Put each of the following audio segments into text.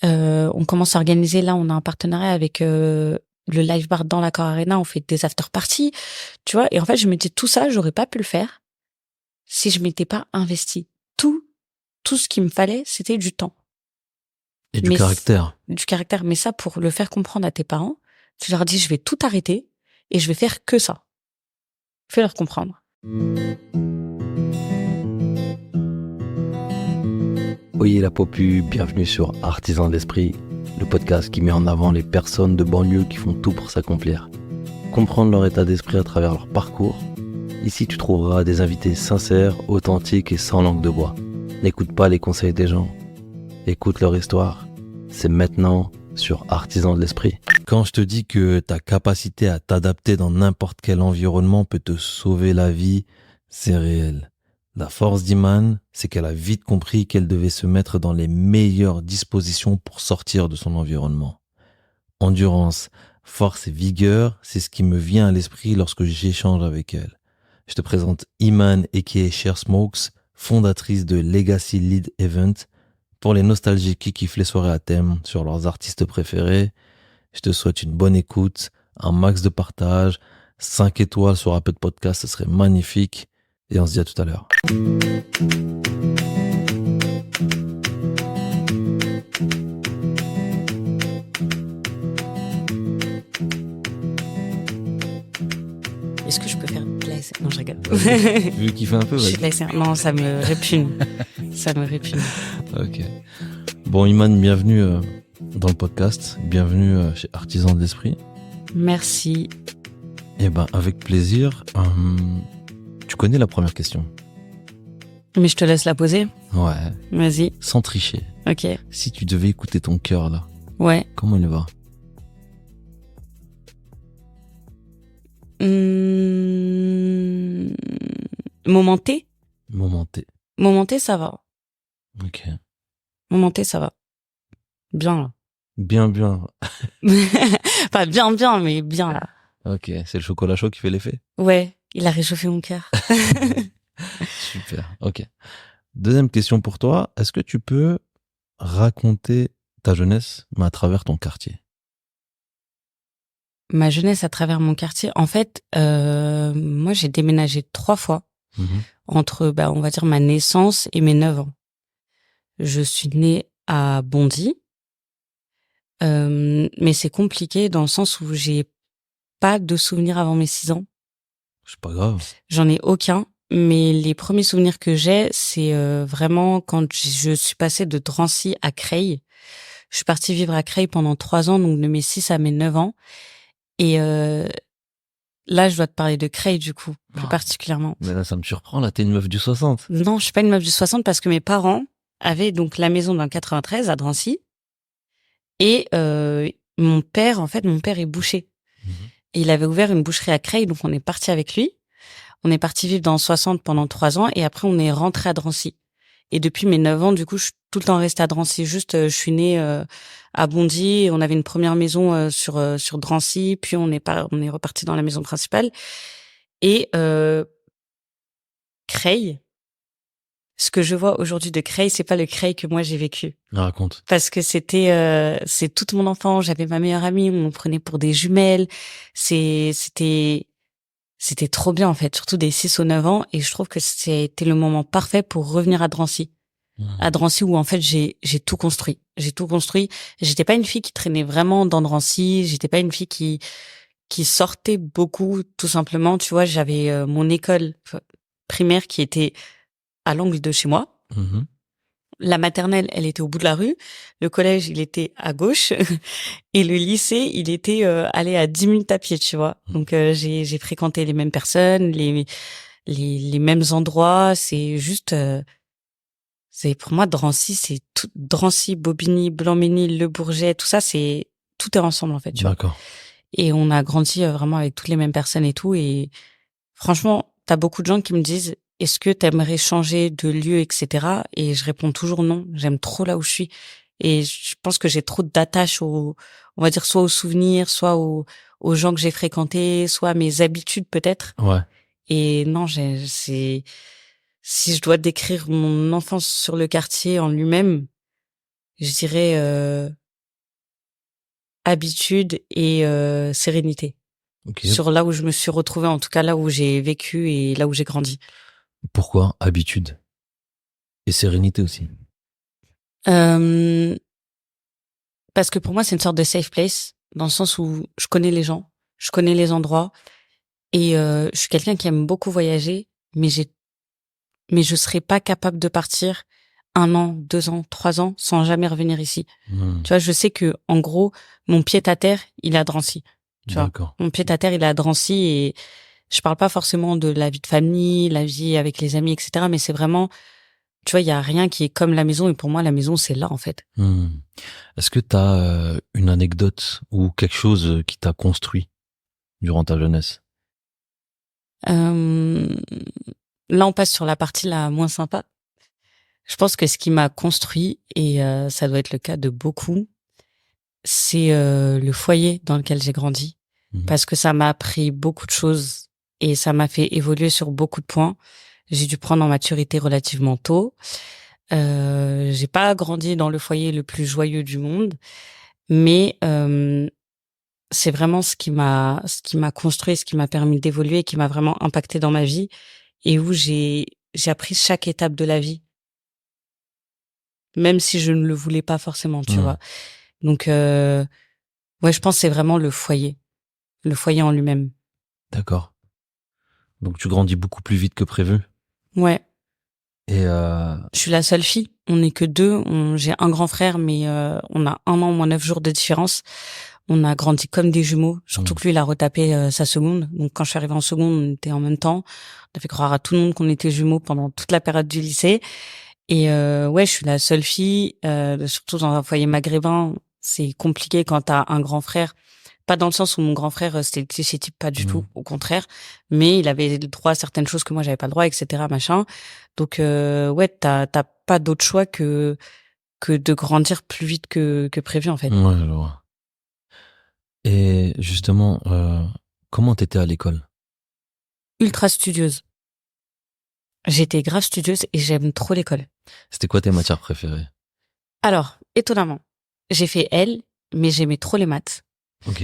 On commence à organiser, là, on a un partenariat avec le Live Bar dans l'Accor Arena, on fait des after-parties, tu vois. Et en fait, je me dis, tout ça, j'aurais pas pu le faire si je m'étais pas investie. Tout ce qu'il me fallait, c'était du temps. Et du caractère. Du caractère. Mais ça, pour le faire comprendre à tes parents, tu leur dis, je vais tout arrêter et je vais faire que ça. Fais-leur comprendre. Oyez la popu, bienvenue sur Artisans de l'Esprit, le podcast qui met en avant les personnes de banlieue qui font tout pour s'accomplir. Comprendre leur état d'esprit à travers leur parcours. Ici, tu trouveras des invités sincères, authentiques et sans langue de bois. N'écoute pas les conseils des gens. Écoute leur histoire. C'est maintenant sur Artisans de l'Esprit. Quand je te dis que ta capacité à t'adapter dans n'importe quel environnement peut te sauver la vie, c'est réel. La force d'Iman, c'est qu'elle a vite compris qu'elle devait se mettre dans les meilleures dispositions pour sortir de son environnement. Endurance, force et vigueur, c'est ce qui me vient à l'esprit lorsque j'échange avec elle. Je te présente Iman aka Cher Smokes, fondatrice de Legacy Lead Event. Pour les nostalgiques qui kiffent les soirées à thème sur leurs artistes préférés, je te souhaite une bonne écoute, un max de partage, 5 étoiles sur Apple Podcast, ce serait magnifique. Et on se dit à tout à l'heure. Est-ce que je peux faire de la SMR? Non, je rigole. Tu veux kiffer un peu? Je suis de la SMR. Non, ça me répugne. Ça me répugne. Ok. Bon, Iman, bienvenue dans le podcast. Bienvenue chez Artisans de l'Esprit. Merci. Eh ben, avec plaisir. Tu connais la première question? Mais je te laisse la poser. Ouais. Vas-y. Sans tricher. Ok. Si tu devais écouter ton cœur là, Ouais. comment il va? Momenté. Momenté, ça va. ok. Momenté, ça va. Bien, là. Bien. Pas bien, mais bien, là. Ok, c'est le chocolat chaud qui fait l'effet? Ouais, il a réchauffé mon cœur. Super, ok. Deuxième question pour toi, est-ce que tu peux raconter ta jeunesse, mais à travers ton quartier? Ma jeunesse à travers mon quartier. En fait, moi, j'ai déménagé 3 fois entre, on va dire, ma naissance et mes 9 ans. Je suis née à Bondy. Mais c'est compliqué dans le sens où j'ai pas de souvenirs avant mes 6 ans. C'est pas grave. J'en ai aucun. Mais les premiers souvenirs que j'ai, c'est vraiment quand je suis passée de Drancy à Creil. Je suis partie vivre à Creil pendant 3 ans, donc de mes 6 à mes 9 ans. Et là, je dois te parler de Creil, du coup, plus particulièrement. Mais là, ça me surprend, là, t'es une meuf du 60. Non, je suis pas une meuf du 60 parce que mes parents avaient donc la maison dans le 93 à Drancy. Et mon père est boucher. Et il avait ouvert une boucherie à Creil, donc on est parti avec lui. On est parti vivre dans le 60 pendant 3 ans et après on est rentré à Drancy. Et depuis mes 9 ans, du coup, je suis tout le temps restée à Drancy. Juste, je suis née à Bondy. On avait une première maison sur Drancy, puis on est reparti dans la maison principale. Et Creil, ce que je vois aujourd'hui de Creil, c'est pas le Creil que moi j'ai vécu. Raconte. Parce que c'est toute mon enfance. J'avais ma meilleure amie, on me prenait pour des jumelles. C'était trop bien, en fait, surtout des 6 aux 9 ans. Et je trouve que c'était le moment parfait pour revenir à Drancy. À Drancy où, en fait, j'ai tout construit. J'étais pas une fille qui traînait vraiment dans Drancy. J'étais pas une fille qui sortait beaucoup, tout simplement. Tu vois, j'avais mon école primaire qui était à l'angle de chez moi. La maternelle, elle était au bout de la rue. Le collège, il était à gauche. Et le lycée, il était allé à 10 minutes à pied, tu vois. Donc, j'ai fréquenté les mêmes personnes, les mêmes endroits. C'est juste... c'est pour moi, Drancy, c'est tout... Drancy, Bobigny, Blanc-Ménil, Le Bourget, tout ça, tout est ensemble, en fait, tu vois. D'accord. Et on a grandi vraiment avec toutes les mêmes personnes et tout. Et franchement, t'as beaucoup de gens qui me disent, est-ce que t'aimerais changer de lieu, etc. Et je réponds toujours non. J'aime trop là où je suis. Et je pense que j'ai trop d'attache on va dire, soit aux souvenirs, soit aux gens que j'ai fréquentés, soit à mes habitudes peut-être. Ouais. Et non, si je dois décrire mon enfance sur le quartier en lui-même, je dirais habitude et sérénité. Ok. Sur là où je me suis retrouvée, en tout cas là où j'ai vécu et là où j'ai grandi. Pourquoi habitude et sérénité aussi? Euh, Parce que pour moi, c'est une sorte de safe place, dans le sens où je connais les gens, je connais les endroits, et je suis quelqu'un qui aime beaucoup voyager, mais je serais pas capable de partir 1 an, 2 ans, 3 ans sans jamais revenir ici. Tu vois, je sais que en gros, mon pied à terre, il est à Drancy. Tu vois, D'accord. mon pied à terre, il est à Drancy, et je parle pas forcément de la vie de famille, la vie avec les amis, etc. Mais c'est vraiment, tu vois, il y a rien qui est comme la maison, et pour moi, la maison, c'est là, en fait. Est-ce que tu as une anecdote ou quelque chose qui t'a construit durant ta jeunesse? Euh, Là, on passe sur la partie la moins sympa. Je pense que ce qui m'a construit, et ça doit être le cas de beaucoup, c'est le foyer dans lequel j'ai grandi. Parce que ça m'a appris beaucoup de choses et ça m'a fait évoluer sur beaucoup de points. J'ai dû prendre en maturité relativement tôt. J'ai pas grandi dans le foyer le plus joyeux du monde, mais c'est vraiment ce qui m'a construit, ce qui m'a permis d'évoluer, qui m'a vraiment impacté dans ma vie, et où j'ai appris chaque étape de la vie, même si je ne le voulais pas forcément, tu vois. Donc ouais, je pense que c'est vraiment le foyer en lui-même. D'accord. Donc tu grandis beaucoup plus vite que prévu. Ouais, Et je suis la seule fille. On n'est que deux. J'ai un grand frère, mais on a 1 an moins 9 jours de différence. On a grandi comme des jumeaux. Surtout que lui, il a retapé sa seconde. Donc quand je suis arrivée en seconde, on était en même temps. On a fait croire à tout le monde qu'on était jumeaux pendant toute la période du lycée. Et ouais, je suis la seule fille. Surtout dans un foyer maghrébin, c'est compliqué quand t'as un grand frère. Pas dans le sens où mon grand frère, c'était le cliché type, pas du tout, au contraire. Mais il avait le droit à certaines choses que moi, j'avais pas le droit, etc., machin. Donc, ouais, t'as pas d'autre choix que de grandir plus vite que prévu, en fait. ouais, je vois. Et justement, comment t'étais à l'école? Ultra studieuse. J'étais grave studieuse et j'aime trop l'école. C'était quoi tes matières préférées? Alors, étonnamment, j'ai fait L, mais j'aimais trop les maths. Ok.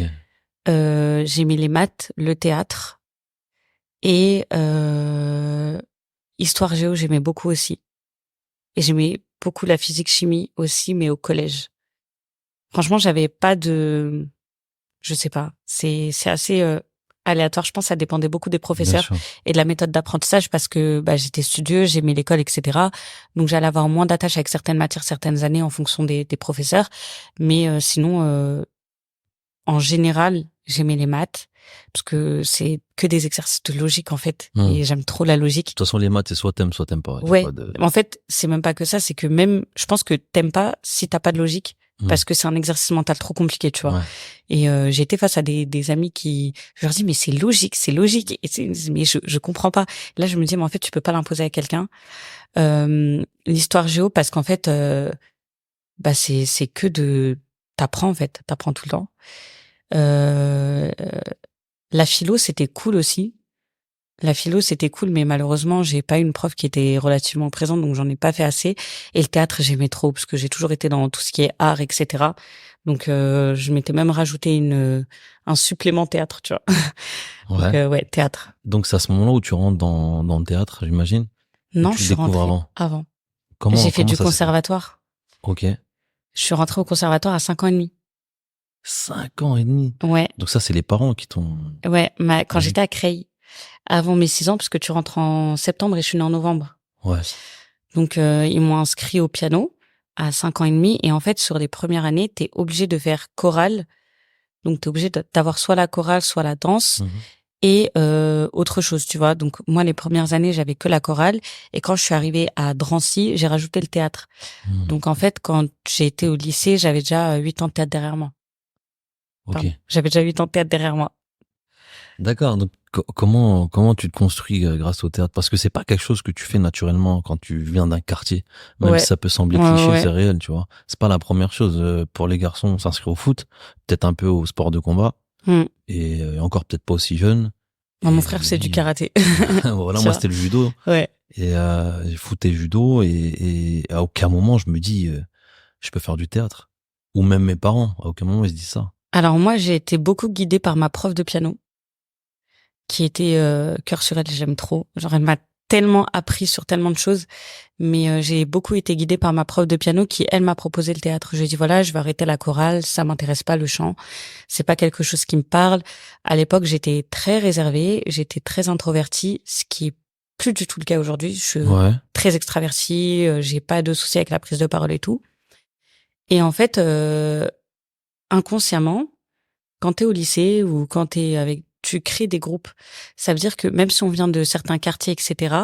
J'aimais les maths, le théâtre et histoire géo, j'aimais beaucoup aussi. Et j'aimais beaucoup la physique chimie aussi, mais au collège. Franchement, j'avais pas de, je sais pas, c'est assez aléatoire. Je pense que ça dépendait beaucoup des Bien professeurs sûr. et de la méthode d'apprentissage, parce que bah, j'étais studieuse, j'aimais l'école, etc. Donc j'allais avoir moins d'attache avec certaines matières, certaines années en fonction des professeurs. Mais sinon, en général, j'aimais les maths parce que c'est que des exercices de logique, en fait, et j'aime trop la De logique. toute façon, les maths, c'est soit t'aimes pas. Y a Ouais. pas de... En fait, c'est même pas que ça, c'est que même, je pense que t'aimes pas si t'as pas de logique, parce que c'est un exercice mental trop compliqué, tu vois. Ouais. Et j'ai été face à des amis qui, je leur dis, mais c'est logique, et mais je comprends pas. Là, je me dis, mais en fait, tu peux pas l'imposer à quelqu'un. L'histoire géo, parce qu'en fait, bah c'est que t'apprends, en fait, t'apprends tout le temps. La philo, c'était cool aussi. La philo, c'était cool, mais malheureusement, j'ai pas eu une prof qui était relativement présente, donc j'en ai pas fait assez. Et le théâtre, j'aimais trop, parce que j'ai toujours été dans tout ce qui est art, etc. Donc, je m'étais même rajouté un supplément théâtre, tu vois. Ouais. Donc, ouais, théâtre. Donc c'est à ce moment-là où tu rentres dans le théâtre, j'imagine? Ou Non, tu je le suis découvres rentrée avant? avant. Comment J'ai fait du ça s'est fait? conservatoire. Ok. Je suis rentrée au conservatoire à 5 ans et demi. 5 ans et demi. Ouais, Donc ça, c'est les parents qui t'ont... ouais, quand Mhm. j'étais à Creil, avant mes 6 ans, parce que tu rentres en septembre et je suis née en novembre. Ouais. Donc, ils m'ont inscrit au piano à 5 ans et demi. Et en fait, sur les premières années, t'es obligé de faire chorale. Donc, t'es obligé d'avoir soit la chorale, soit la danse et autre chose, tu vois. Donc, moi, les premières années, j'avais que la chorale. Et quand je suis arrivée à Drancy, j'ai rajouté le théâtre. Donc, en fait, quand j'ai été au lycée, j'avais déjà 8 ans de théâtre derrière moi. Ok. Pardon. J'avais déjà 8 ans de théâtre derrière moi. D'accord. Donc comment tu te construis grâce au théâtre? Parce que c'est pas quelque chose que tu fais naturellement quand tu viens d'un quartier. Même Ouais. si ça peut sembler Ouais, cliché, ouais. c'est réel, tu vois. C'est pas la première chose. Pour les garçons, s'inscrire au foot, peut-être un peu au sport de combat, et encore peut-être pas aussi jeune. Non, Et mon frère, c'est du karaté. voilà, Tu moi vois. c'était le judo. Ouais. Et foot et judo, et à aucun moment je me dis je peux faire du théâtre. Ou même mes parents, à aucun moment ils se disent ça. Alors moi, j'ai été beaucoup guidée par ma prof de piano, qui était cœur sur elle, j'aime trop. Genre, elle m'a tellement appris sur tellement de choses, mais j'ai beaucoup été guidée par ma prof de piano qui, elle, m'a proposé le théâtre. Je lui ai dit, voilà, je vais arrêter la chorale, ça m'intéresse pas, le chant, c'est pas quelque chose qui me parle. À l'époque, j'étais très réservée, j'étais très introvertie, ce qui est plus du tout le cas aujourd'hui. Je suis très extravertie, j'ai pas de soucis avec la prise de parole et tout. Et en fait, inconsciemment, quand t'es au lycée ou quand tu crées des groupes. Ça veut dire que même si on vient de certains quartiers, etc.,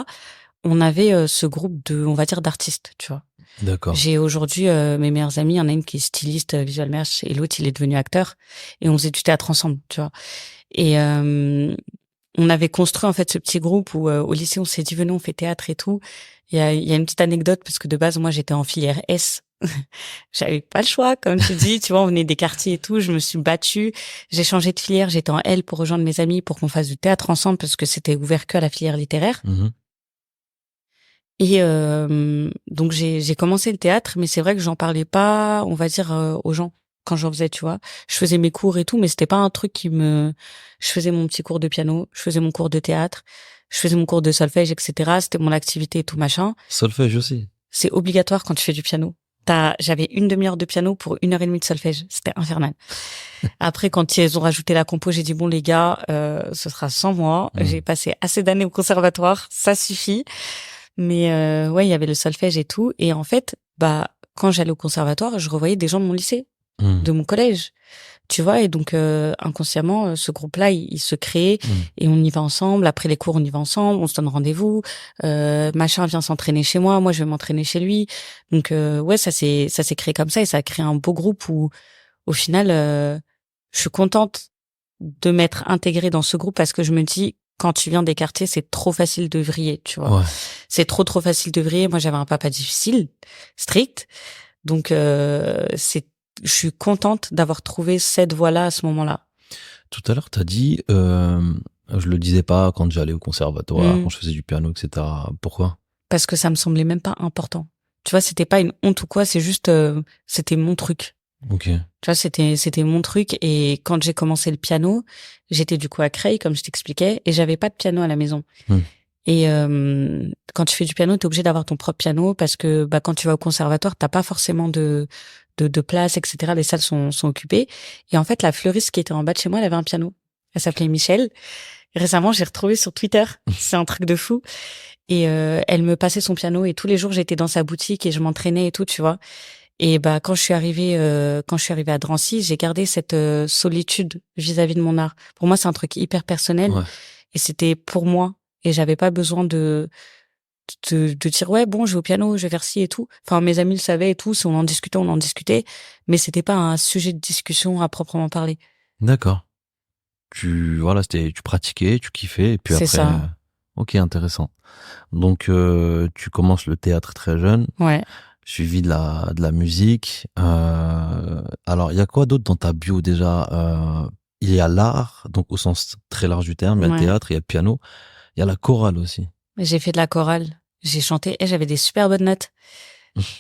on avait ce groupe on va dire, d'artistes, tu vois. D'accord. J'ai aujourd'hui mes meilleurs amis, il y en a une qui est styliste, visual merch, et l'autre, il est devenu acteur. Et on faisait du théâtre ensemble, tu vois. Et on avait construit en fait ce petit groupe où au lycée, on s'est dit, venez, on fait théâtre et tout. Il y a une petite anecdote, parce que de base, moi, j'étais en filière S. J'avais pas le choix, comme tu dis, tu vois, on venait des quartiers et tout, je me suis battue, j'ai changé de filière, j'étais en L pour rejoindre mes amis pour qu'on fasse du théâtre ensemble parce que c'était ouvert que à la filière littéraire. Et donc j'ai commencé le théâtre, mais c'est vrai que j'en parlais pas, on va dire, aux gens quand j'en faisais, tu vois. Je faisais mes cours et tout, mais c'était pas un truc je faisais mon petit cours de piano, je faisais mon cours de théâtre, je faisais mon cours de solfège, etc. C'était mon activité et tout machin. Solfège aussi. C'est obligatoire quand tu fais du piano. J'avais une demi-heure de piano pour 1 heure et demie de solfège. C'était infernal. Après, quand ils ont rajouté la compo, j'ai dit, bon, les gars, ce sera sans moi. J'ai passé assez d'années au conservatoire. Ça suffit. Mais, ouais, il y avait le solfège et tout. Et en fait, quand j'allais au conservatoire, je revoyais des gens de mon lycée, de mon collège. Tu vois, et donc inconsciemment, ce groupe-là, il se crée et on y va ensemble. Après les cours, on y va ensemble, on se donne rendez-vous. Machin vient s'entraîner chez moi je vais m'entraîner chez lui. Donc ouais, ça s'est créé comme ça et ça a créé un beau groupe où, au final, je suis contente de m'être intégrée dans ce groupe parce que je me dis, quand tu viens des quartiers, c'est trop facile de vriller, tu vois. Ouais. C'est trop facile de vriller. Moi, j'avais un papa difficile, strict, donc je suis contente d'avoir trouvé cette voie-là à ce moment-là. Tout à l'heure, t'as dit, je le disais pas quand j'allais au conservatoire, quand je faisais du piano, etc. Pourquoi? Parce que ça me semblait même pas important. Tu vois, c'était pas une honte ou quoi, c'est juste, c'était mon truc. Ok. Tu vois, c'était mon truc. Et quand j'ai commencé le piano, j'étais du coup à Creil, comme je t'expliquais, et j'avais pas de piano à la maison. Et quand tu fais du piano, t'es obligé d'avoir ton propre piano parce que quand tu vas au conservatoire, t'as pas forcément de place, etc. Les salles sont occupées. Et en fait, la fleuriste qui était en bas de chez moi, elle avait un piano. Elle s'appelait Michel. Récemment, j'ai retrouvé sur Twitter. C'est un truc de fou. Et elle me passait son piano et tous les jours, j'étais dans sa boutique et je m'entraînais et tout, tu vois. Et quand je suis arrivée à Drancy, j'ai gardé cette solitude vis-à-vis de mon art. Pour moi, c'est un truc hyper personnel. Ouais. Et c'était pour moi. Et j'avais pas besoin de dire, ouais, bon, je vais au piano, je vais faire ci et tout. Enfin, mes amis le savaient et tout. Si on en discutait. Mais c'était pas un sujet de discussion à proprement parler. D'accord. Tu pratiquais, tu kiffais, et puis C'est après. ça. Ok, intéressant. Donc, tu commences le théâtre très jeune. Ouais. Suivi de la musique. Alors, il y a quoi d'autre dans ta bio déjà? Il y a l'art, donc au sens très large du terme. Il y a le théâtre, il y a le piano. Il y a la chorale aussi. J'ai fait de la chorale. J'ai chanté et j'avais des super bonnes notes.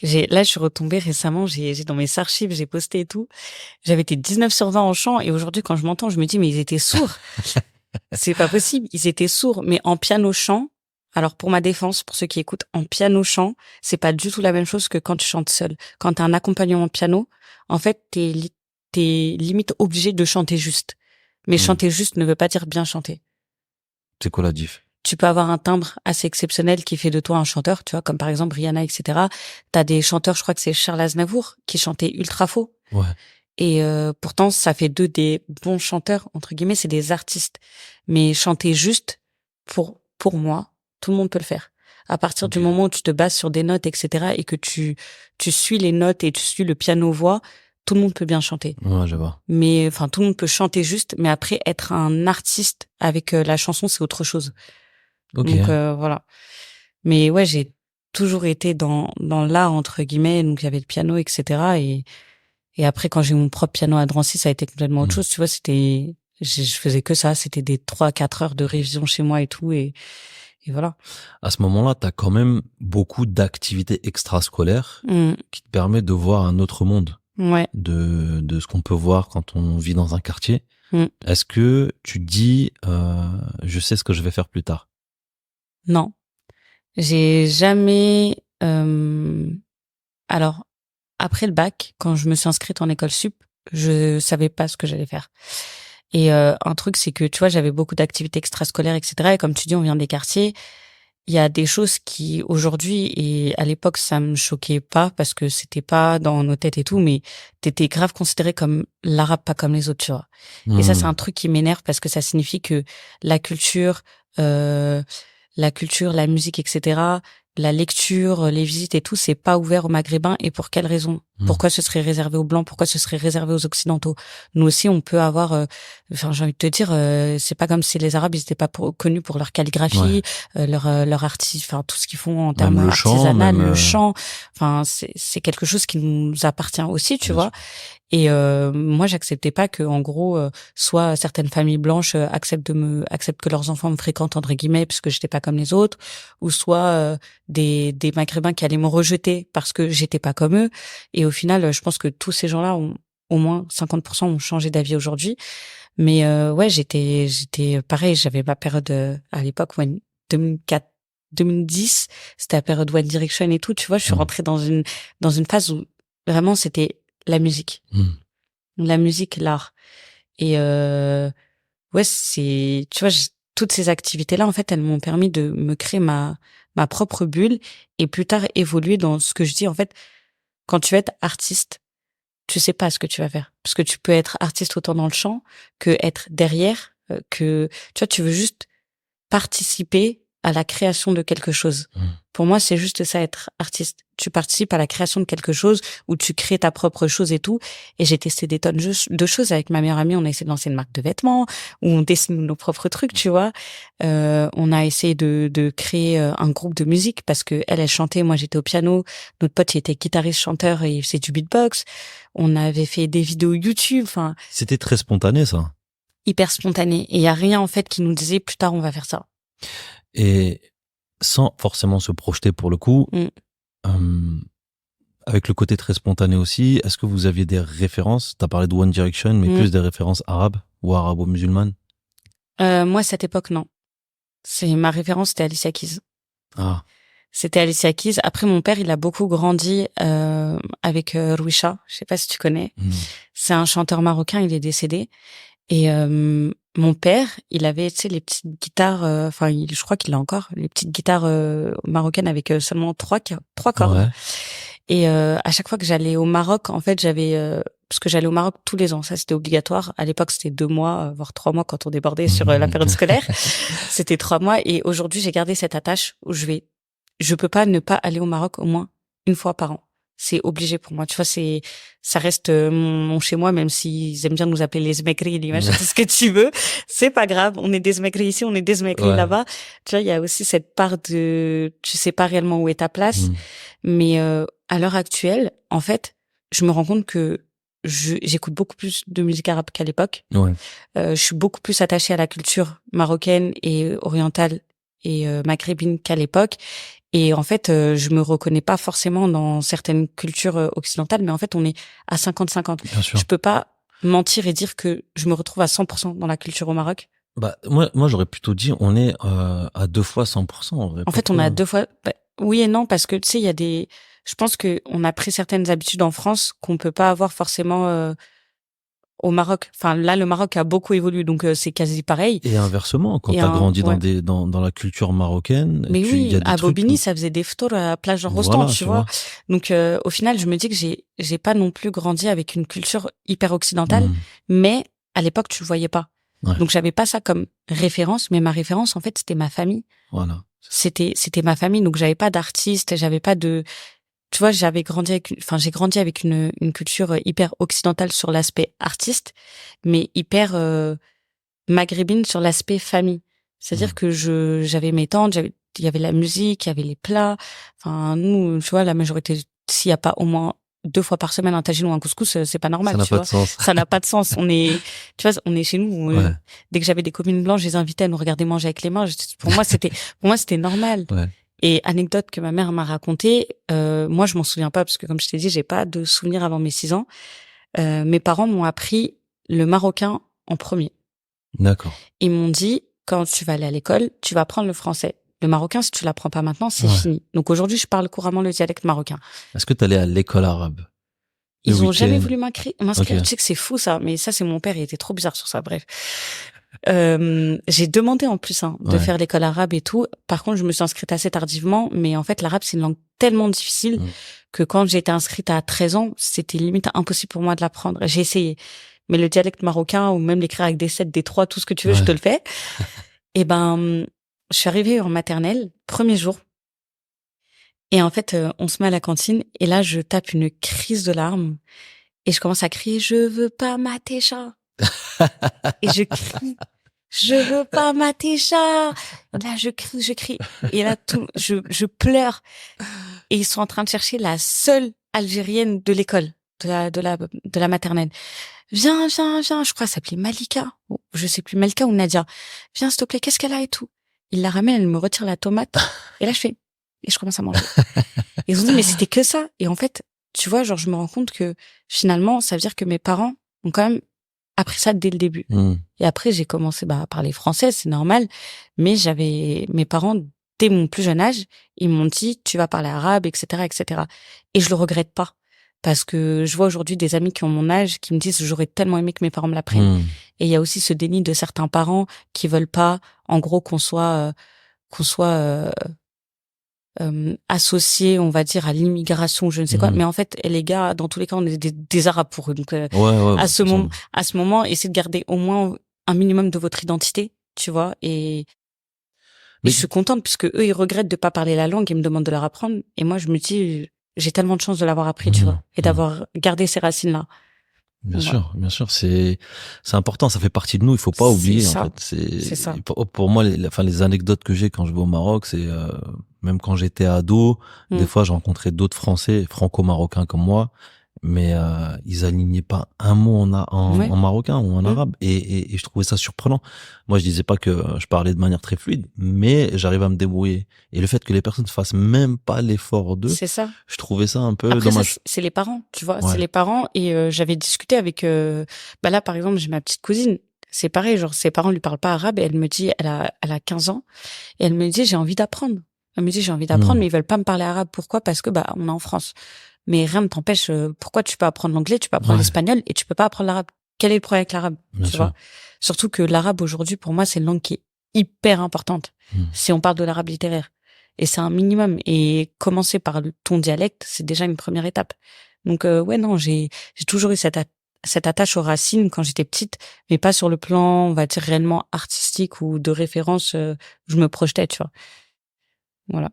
Là, je suis retombée récemment, j'ai dans mes archives, j'ai posté et tout. J'avais été 19/20 en chant et aujourd'hui, quand je m'entends, je me dis, mais ils étaient sourds. C'est pas possible. Ils étaient sourds, mais en piano-chant. Alors, pour ma défense, pour ceux qui écoutent, en piano-chant, c'est pas du tout la même chose que quand tu chantes seul. Quand t'as un accompagnement piano, en fait, t'es limite obligé de chanter juste. Mais chanter juste ne veut pas dire bien chanter. C'est quoi la diff? Tu peux avoir un timbre assez exceptionnel qui fait de toi un chanteur, tu vois, comme par exemple Rihanna, etc. T'as des chanteurs, je crois que c'est Charles Aznavour, qui chantait ultra faux. Ouais. Et pourtant, ça fait d'eux des bons chanteurs, entre guillemets, c'est des artistes. Mais chanter juste, pour moi, tout le monde peut le faire. À partir du moment où tu te bases sur des notes, etc., et que tu suis les notes et tu suis le piano-voix, tout le monde peut bien chanter. Ouais, je vois. Mais, enfin, tout le monde peut chanter juste, mais après, être un artiste avec la chanson, c'est autre chose. Okay. Donc, voilà. Mais ouais, j'ai toujours été dans l'art, entre guillemets, donc il y avait le piano, etc., et après, quand j'ai eu mon propre piano à Drancy, ça a été complètement autre chose. Tu vois, je faisais que ça. C'était des 3-4 heures de révision chez moi et tout. Et et voilà. À ce moment-là, tu as quand même beaucoup d'activités extrascolaires qui te permettent de voir un autre monde Ouais. de ce qu'on peut voir quand on vit dans un quartier. Mm. Est-ce que tu dis, je sais ce que je vais faire plus tard? Non. J'ai jamais... Alors, après le bac, quand je me suis inscrite en école sup, je savais pas ce que j'allais faire. Et un truc, c'est que, tu vois, j'avais beaucoup d'activités extrascolaires, etc. Et comme tu dis, on vient des quartiers. Il y a des choses qui, aujourd'hui, et à l'époque, ça me choquait pas parce que c'était pas dans nos têtes et tout, mais t'étais grave considéré comme l'arabe, pas comme les autres, tu vois. Et ça, c'est un truc qui m'énerve parce que ça signifie que la culture, euh, la musique, etc., la lecture, les visites et tout, c'est pas ouvert aux Maghrébins. Et pour quelle raison? Pourquoi ce serait réservé aux Blancs? Pourquoi ce serait réservé aux Occidentaux? Nous aussi, on peut avoir, enfin, j'ai envie de te dire, c'est pas comme si les Arabes, ils étaient pas connus pour leur calligraphie, leur artiste, enfin, tout ce qu'ils font en termes artisanal, le chant. Enfin, c'est quelque chose qui nous appartient aussi, tu vois. Et moi, j'acceptais pas que, en gros, soit certaines familles blanches acceptent que leurs enfants me fréquentent entre guillemets parce que j'étais pas comme les autres, ou soit des Maghrébins qui allaient me rejeter parce que j'étais pas comme eux. Et au final, je pense que tous ces gens-là ont au moins 50% ont changé d'avis aujourd'hui. Mais ouais, j'étais pareil. J'avais ma période à l'époque, 2004. 2010, c'était la période One Direction et tout, tu vois, je suis rentrée dans une phase où vraiment c'était la musique. La musique, l'art. Et ouais, tu vois, toutes ces activités-là, en fait, elles m'ont permis de me créer ma propre bulle et plus tard évoluer dans ce que je dis. En fait, quand tu vas être artiste, tu sais pas ce que tu vas faire. Parce que tu peux être artiste autant dans le chant que être derrière, tu vois, tu veux juste participer à la création de quelque chose. Pour moi, c'est juste ça, être artiste. Tu participes à la création de quelque chose où tu crées ta propre chose et tout. Et j'ai testé des tonnes de choses avec ma meilleure amie. On a essayé de lancer une marque de vêtements où on dessine nos propres trucs, tu vois. On a essayé de créer un groupe de musique parce que elle chantait, moi j'étais au piano. Notre pote, il était guitariste, chanteur et il faisait du beatbox. On avait fait des vidéos YouTube. Enfin, c'était très spontané, ça. Hyper spontané. Et il y a rien, en fait, qui nous disait plus tard, on va faire ça. Et sans forcément se projeter pour le coup, avec le côté très spontané aussi, est-ce que vous aviez des références? T'as parlé de One Direction, mais plus des références arabes ou arabo-musulmanes? Moi, à cette époque, non. Ma référence, c'était Alicia Keys. Ah. C'était Alicia Keys. Après, mon père, il a beaucoup grandi avec Rouisha. Je sais pas si tu connais. C'est un chanteur marocain, il est décédé. Et mon père, il avait, tu sais, les petites guitares, je crois qu'il a encore, les petites guitares marocaines avec seulement trois cordes. Ouais. Et à chaque fois que j'allais au Maroc, en fait, parce que j'allais au Maroc tous les ans, ça c'était obligatoire. À l'époque, c'était 2 mois, voire 3 mois quand on débordait sur la période scolaire. C'était 3 mois. Et aujourd'hui, j'ai gardé cette attache où je peux pas ne pas aller au Maroc au moins une fois par an. C'est obligé pour moi. Tu vois, ça reste mon chez moi, même s'ils aiment bien nous appeler les Zmekri, l'image, tout ce que tu veux. C'est pas grave. On est des Zmekri ici, on est des Zmekri là-bas. Tu vois, il y a aussi cette part de, tu sais pas réellement où est ta place. Mais, à l'heure actuelle, en fait, je me rends compte que j'écoute beaucoup plus de musique arabe qu'à l'époque. Je suis beaucoup plus attachée à la culture marocaine et orientale et maghrébine qu'à l'époque. Et en fait, je me reconnais pas forcément dans certaines cultures occidentales, mais en fait, on est à 50-50. Je peux pas mentir et dire que je me retrouve à 100% dans la culture au Maroc. Bah, moi, j'aurais plutôt dit, on est à 2 fois 100%. En vrai. En fait, on est à 2 fois, oui et non, parce que, tu sais, je pense que on a pris certaines habitudes en France qu'on peut pas avoir forcément, au Maroc. Enfin, là, le Maroc a beaucoup évolué, donc c'est quasi pareil. Et inversement, quand t'as grandi dans la culture marocaine, mais oui, y a des à trucs Bobigny, ça faisait des photos à la plage en Rostand, tu vois. Donc, au final, je me dis que j'ai pas non plus grandi avec une culture hyper occidentale, mais à l'époque, tu le voyais pas. Donc, j'avais pas ça comme référence, mais ma référence, en fait, c'était ma famille. Voilà. C'était ma famille, donc j'avais pas d'artiste, j'avais pas de, tu vois, j'ai grandi avec une culture hyper occidentale sur l'aspect artiste, mais hyper maghrébine sur l'aspect famille. C'est-à-dire que j'avais mes tantes, il y avait la musique, il y avait les plats. Enfin, nous, tu vois, la majorité, s'il y a pas au moins 2 fois par semaine un tagine ou un couscous, c'est pas normal, Ça n'a tu pas vois. de sens. Ça n'a pas de sens. Tu vois, on est chez nous. Ouais. Dès que j'avais des copines blanches, je les invitais à nous regarder manger avec les mains. Pour moi, c'était normal. Ouais. Et anecdote que ma mère m'a racontée, moi, je m'en souviens pas parce que comme je t'ai dit, j'ai pas de souvenirs avant mes 6 ans. Mes parents m'ont appris le marocain en premier. D'accord. Ils m'ont dit, quand tu vas aller à l'école, tu vas apprendre le français. Le marocain, si tu l'apprends pas maintenant, c'est fini. Donc aujourd'hui, je parle couramment le dialecte marocain. Est-ce que tu allais à l'école arabe? Ils ont jamais voulu m'inscrire. Okay. Tu sais que c'est fou ça, mais ça c'est mon père, il était trop bizarre sur ça. Bref, j'ai demandé en plus de faire l'école arabe et tout. Par contre, je me suis inscrite assez tardivement, mais en fait l'arabe c'est une langue tellement difficile que quand j'ai été inscrite à 13 ans, c'était limite impossible pour moi de l'apprendre. J'ai essayé, mais le dialecte marocain ou même l'écrire avec des 7, des 3, tout ce que tu veux, je te le fais. Et je suis arrivée en maternelle, premier jour. Et en fait, on se met à la cantine et là, je tape une crise de larmes et je commence à crier « Je veux pas ma técha !» Et je crie « Je veux pas ma técha !» Là, je crie. Et là, je pleure. Et ils sont en train de chercher la seule Algérienne de l'école, de la maternelle. Viens. Je crois qu'elle s'appelait Malika. Je sais plus, Malika ou Nadia. Viens, s'il te plaît, qu'est-ce qu'elle a et tout. Il la ramène, elle me retire la tomate. Et là, je commence à manger. Ils ont dit, mais c'était que ça. Et en fait, tu vois, genre, je me rends compte que finalement, ça veut dire que mes parents ont quand même appris ça dès le début. Et après, j'ai commencé à parler français, c'est normal. Mais mes parents, dès mon plus jeune âge, ils m'ont dit, tu vas parler arabe, etc., etc. Et je le regrette pas. Parce que je vois aujourd'hui des amis qui ont mon âge qui me disent, j'aurais tellement aimé que mes parents me l'apprennent. Et il y a aussi ce déni de certains parents qui veulent pas, en gros, qu'on soit associé, on va dire, à l'immigration ou je ne sais quoi. Mais en fait, les gars, dans tous les cas, on est des Arabes pour eux. Donc, à ce moment, essayez de garder au moins un minimum de votre identité, tu vois. Et je suis contente puisque eux, ils regrettent de pas parler la langue et me demandent de leur apprendre. Et moi, je me dis, j'ai tellement de chance de l'avoir appris, tu vois, et d'avoir gardé ces racines-là. Bien sûr, c'est important, ça fait partie de nous, il faut pas oublier en fait. C'est ça. Pour moi les anecdotes que j'ai quand je vais au Maroc, c'est même quand j'étais ado, des fois je rencontrais d'autres Français franco-marocains comme moi, mais ils alignaient pas un mot en marocain ou en arabe et je trouvais ça surprenant. Moi je disais pas que je parlais de manière très fluide, mais j'arrive à me débrouiller. Et le fait que les personnes fassent même pas l'effort d'eux, c'est ça. Je trouvais ça un peu Après, dommage. Ça, c'est les parents, tu vois, c'est les parents. Et j'avais discuté avec là par exemple, j'ai ma petite cousine, c'est pareil, genre ses parents lui parlent pas arabe et elle me dit, elle a 15 ans et elle me dit j'ai envie d'apprendre. Elle me dit j'ai envie d'apprendre, mais ils veulent pas me parler arabe. Pourquoi? Parce que on est en France. Mais rien ne t'empêche. Pourquoi tu peux apprendre l'anglais, tu peux apprendre l'espagnol et tu peux pas apprendre l'arabe? Quel est le problème avec l'arabe? Tu vois? Surtout que l'arabe aujourd'hui, pour moi, c'est une langue qui est hyper importante. Si on parle de l'arabe littéraire, et c'est un minimum. Et commencer par ton dialecte, c'est déjà une première étape. Donc non, j'ai toujours eu cette attache aux racines quand j'étais petite, mais pas sur le plan, on va dire réellement artistique ou de référence. Où je me projetais, tu vois. Voilà.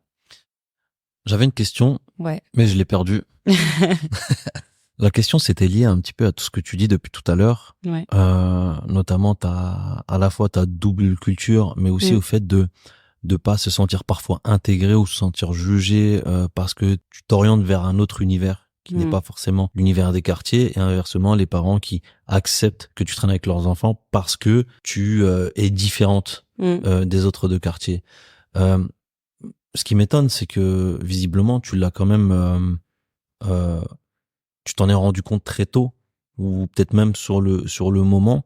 J'avais une question, mais je l'ai perdue. La question, c'était liée un petit peu à tout ce que tu dis depuis tout à l'heure, notamment à la fois ta double culture, mais aussi au fait de pas se sentir parfois intégré ou se sentir jugé parce que tu t'orientes vers un autre univers qui n'est pas forcément l'univers des quartiers, et inversement les parents qui acceptent que tu traînes avec leurs enfants parce que tu es différente des autres de quartier. Ce qui m'étonne, c'est que visiblement tu l'as quand même tu t'en es rendu compte très tôt, ou peut-être même sur le moment.